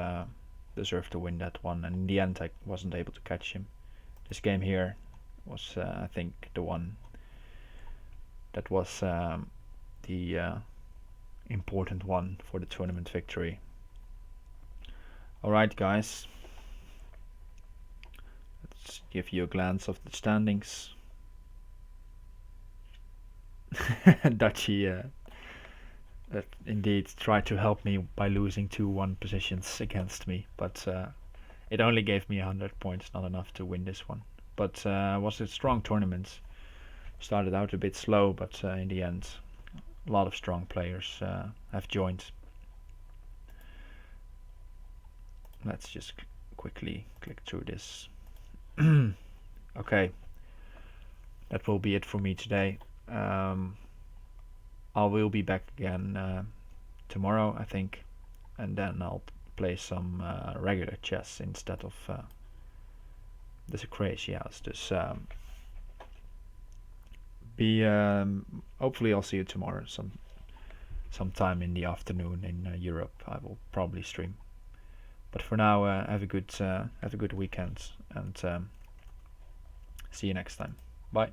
deserved to win that one, and in the end I wasn't able to catch him. This game here was I think the one that was the important one for the tournament victory. Alright guys, let's give you a glance of the standings. Dutchy indeed tried to help me by losing 2-1 positions against me, but it only gave me 100 points, not enough to win this one. But was a strong tournament. Started out a bit slow, but in the end a lot of strong players have joined. Let's just quickly click through this. Okay, that will be it for me today. I will be back again tomorrow, I think, and then I'll play some regular chess instead of this Crazyhouse. This hopefully I'll see you tomorrow sometime in the afternoon in Europe. I will probably stream. But for now, have a good weekend, and see you next time. Bye.